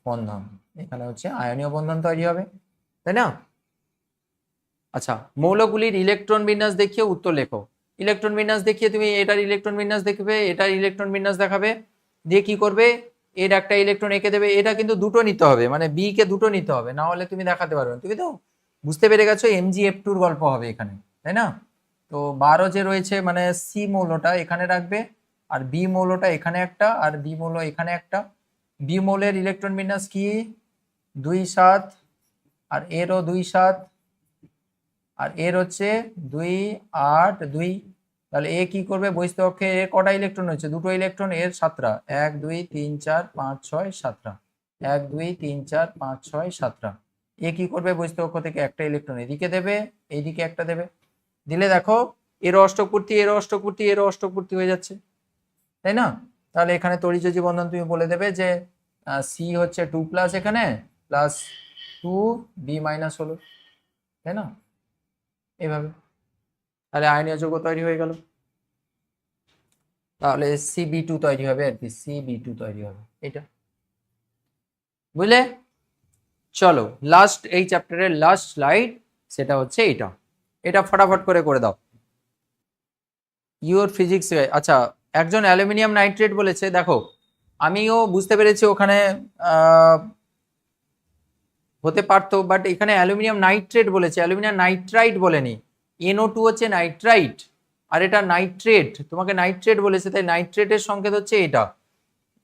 Speaker 1: বন্ধন, এখানে হচ্ছে আয়নীয় বন্ধন তৈরি হবে, তাই না? আচ্ছা, মৌলগুলির ইলেকট্রন বিন্যাস দেখিয়ে উত্তর লেখো। ইলেকট্রন বিন্যাস দেখিয়ে তুমি এটার ইলেকট্রন বিন্যাস দেখবে, এটার ইলেকট্রন বিন্যাস দেখাবে, দিয়ে কি করবে? এর একটা ইলেকট্রন এঁকে দেবে। এটা কিন্তু দুটো নিতে হবে, মানে বি কে দুটো নিতে হবে, না হলে তুমি দেখাতে পারবে না। তুমি তো বুঝতে পেরে গেছো MgF2 গল্প হবে এখানে, তাই না? তো 12 যে রয়েছে, মানে সি মৌলটা এখানে রাখবে, আর বি মৌলটা এখানে একটা, আর বি মৌল এখানে একটা। বি মৌলের ইলেকট্রন বিন্যাস কি? 2, 7, আর এরও 2, 7, আর এর হচ্ছে 2, 8, 2। তাহলে এ কি করবে, বহিস্থ কক্ষে এর কটা ইলেকট্রন হচ্ছে, দুটো ইলেকট্রন, এর 7টা, 1 2 3 4 5 6 7টা, 1 2 3 4 5 6 7টা। এ কি করবে, বহিস্থ কক্ষ থেকে একটা ইলেকট্রন এদিকে দেবে, এইদিকে একটা দেবে, দিলে দেখো এর অষ্টক পূর্তি, এর অষ্টক পূর্তি, এর অষ্টক পূর্তি হয়ে যাচ্ছে, তাই না? তাহলে এখানে তড়িৎযোজী বন্ধন তুমি বলে দেবে যে সি হচ্ছে 2+ এখানে প্লাস 2b- হলো, তাই না? এইভাবে তাহলে আয়নীয় যৌগ তৈরি হয়ে গেল। তাহলে Cb2 তৈরি হবে আর কি, Cb2 তৈরি হবে, এটা বুঝলে? চলো লাস্ট, এই চ্যাপ্টারের লাস্ট স্লাইড, সেটা হচ্ছে এটা, এটা ফটাফট করে দাও। ইউর ফিজিক্স, আচ্ছা একজন অ্যালুমিনিয়াম নাইট্রেট বলেছে, দেখো আমিও বুঝতে পেরেছি ওখানে হতে পারতো, বাট এখানে অ্যালুমিনিয়াম নাইট্রেট বলেছে, অ্যালুমিনিয়াম নাইট্রাইট বলেনি। NO2 হচ্ছে নাইট্রাইট, আর এটা নাইট্রেট, তোমাকে নাইট্রেট বলেছে, তাই নাইট্রেটের সংকেত হচ্ছে এটা,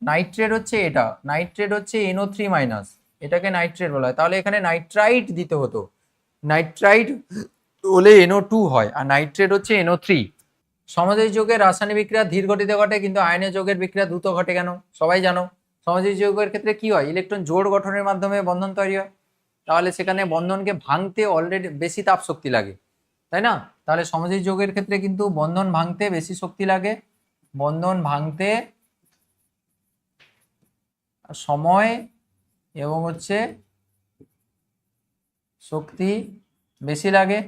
Speaker 1: নাইট্রেট হচ্ছে এটা, নাইট্রেট হচ্ছে NO3-, এটাকে নাইট্রেট বলা হয়। তাহলে এখানে নাইট্রাইট দিতে হতো, নাইট্রাইট হলে NO2 হয়, আর নাইট্রেট হচ্ছে NO3। সমাজের যৌগের রাসায়নিক বিক্রিয়া ধীর গতিতে ঘটে, কিন্তু আয়নীয় যৌগের বিক্রিয়া দ্রুত ঘটে কেন? সবাই জানো সমাজের যৌগের ক্ষেত্রে কি হয়, ইলেকট্রন জোড় গঠনের মাধ্যমে বন্ধন তৈরি হয়, তাহলে সেখানে বন্ধনকে ভাঙতে অলরেডি বেশি তাপ শক্তি লাগে, তাই না? তাহলে সমাজের যৌগের ক্ষেত্রে কিন্তু বন্ধন ভাঙতে বেশি শক্তি লাগে, বন্ধন ভাঙতে সময় এবং হচ্ছে শক্তি বেশি লাগে,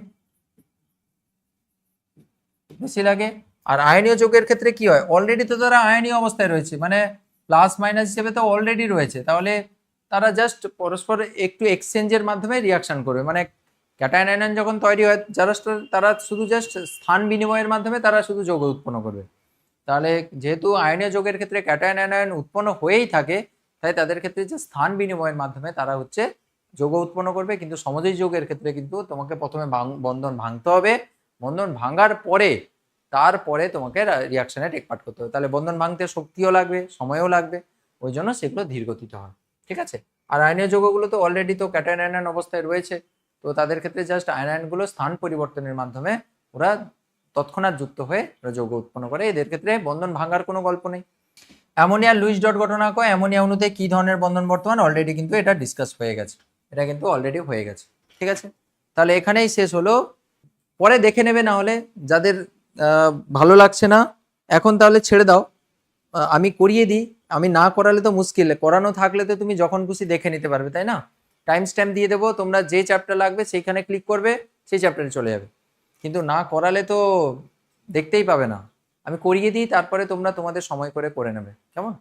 Speaker 1: বেশি লাগে। আর আয়নীয় যৌগের ক্ষেত্রে কি হয়, অলরেডি তো তারা আয়নীয় অবস্থায় রয়েছে, মানে প্লাস মাইনাস হিসেবে তো অলরেডি রয়েছে, তাহলে তারা জাস্ট পরস্পর একটু এক্সচেঞ্জের মাধ্যমে রিয়াকশন করবে, মানে ক্যাটায়ন আয়ন যখন তৈরি হয় তারা শুধু জাস্ট স্থান বিনিময়ের মাধ্যমে তারা শুধু যৌগ উৎপন্ন করবে। তাহলে যেহেতু আয়নীয় যৌগের ক্ষেত্রে ক্যাটায়ন আয়ন উৎপন্ন হয়েই থাকে, তাই তাদের ক্ষেত্রে যে স্থান বিনিময়ের মাধ্যমে তারা হচ্ছে যৌগ উৎপন্ন করবে। কিন্তু সমযোজী যৌগের ক্ষেত্রে কিন্তু তোমাকে প্রথমে বন্ধন ভাঙতে হবে, বন্ধন ভাঙার পরে তারপরে তোমাকে রিয়াকশনে টেক পার্ট করতে হবে, তাহলে বন্ধন ভাঙতে শক্তিও লাগবে, সময়ও লাগবে, ওই জন্য সেগুলো ধীর গতিতে হয়, ঠিক আছে? আর আয়নীয় যৌগগুলো তো অলরেডি তো ক্যাটায়ন আয়ন অবস্থায় রয়েছে, তো তাদের ক্ষেত্রে জাস্ট আয়নগুলো স্থান পরিবর্তনের মাধ্যমে ওরা তৎক্ষণাৎ যুক্ত হয়ে যৌগ উৎপন্ন করে, এদের ক্ষেত্রে বন্ধন ভাঙার কোনো গল্প নেই। অ্যামোনিয়া লুইস ডট ঘটনা কয়, অ্যামোনিয়া অণুতে কি ধরনের বন্ধন বর্তমান, অলরেডি কিন্তু এটা ডিসকাস হয়ে গেছে, এটা কিন্তু অলরেডি হয়ে গেছে, ঠিক আছে? তাহলে এখানেই শেষ হলো, পরে দেখে নেবে, না হলে যাদের ভালো লাগছে না এখন তাহলে ছেড়ে দাও, আমি করিয়ে দিই, আমি না করালে তো মুশকিল, করানো থাকলে তো তুমি যখন খুশি দেখে নিতে পারবে, তাই না? টাইম স্ট্যাম্প দিয়ে দেবো, তোমরা যে চ্যাপ্টার লাগবে সেইখানে ক্লিক করবে, সেই চ্যাপ্টারে চলে যাবে, কিন্তু না করালে তো দেখতেই পাবে না। আমি করিয়ে দিই, তারপরে তোমরা তোমাদের সময় করে নেবে, কেমন?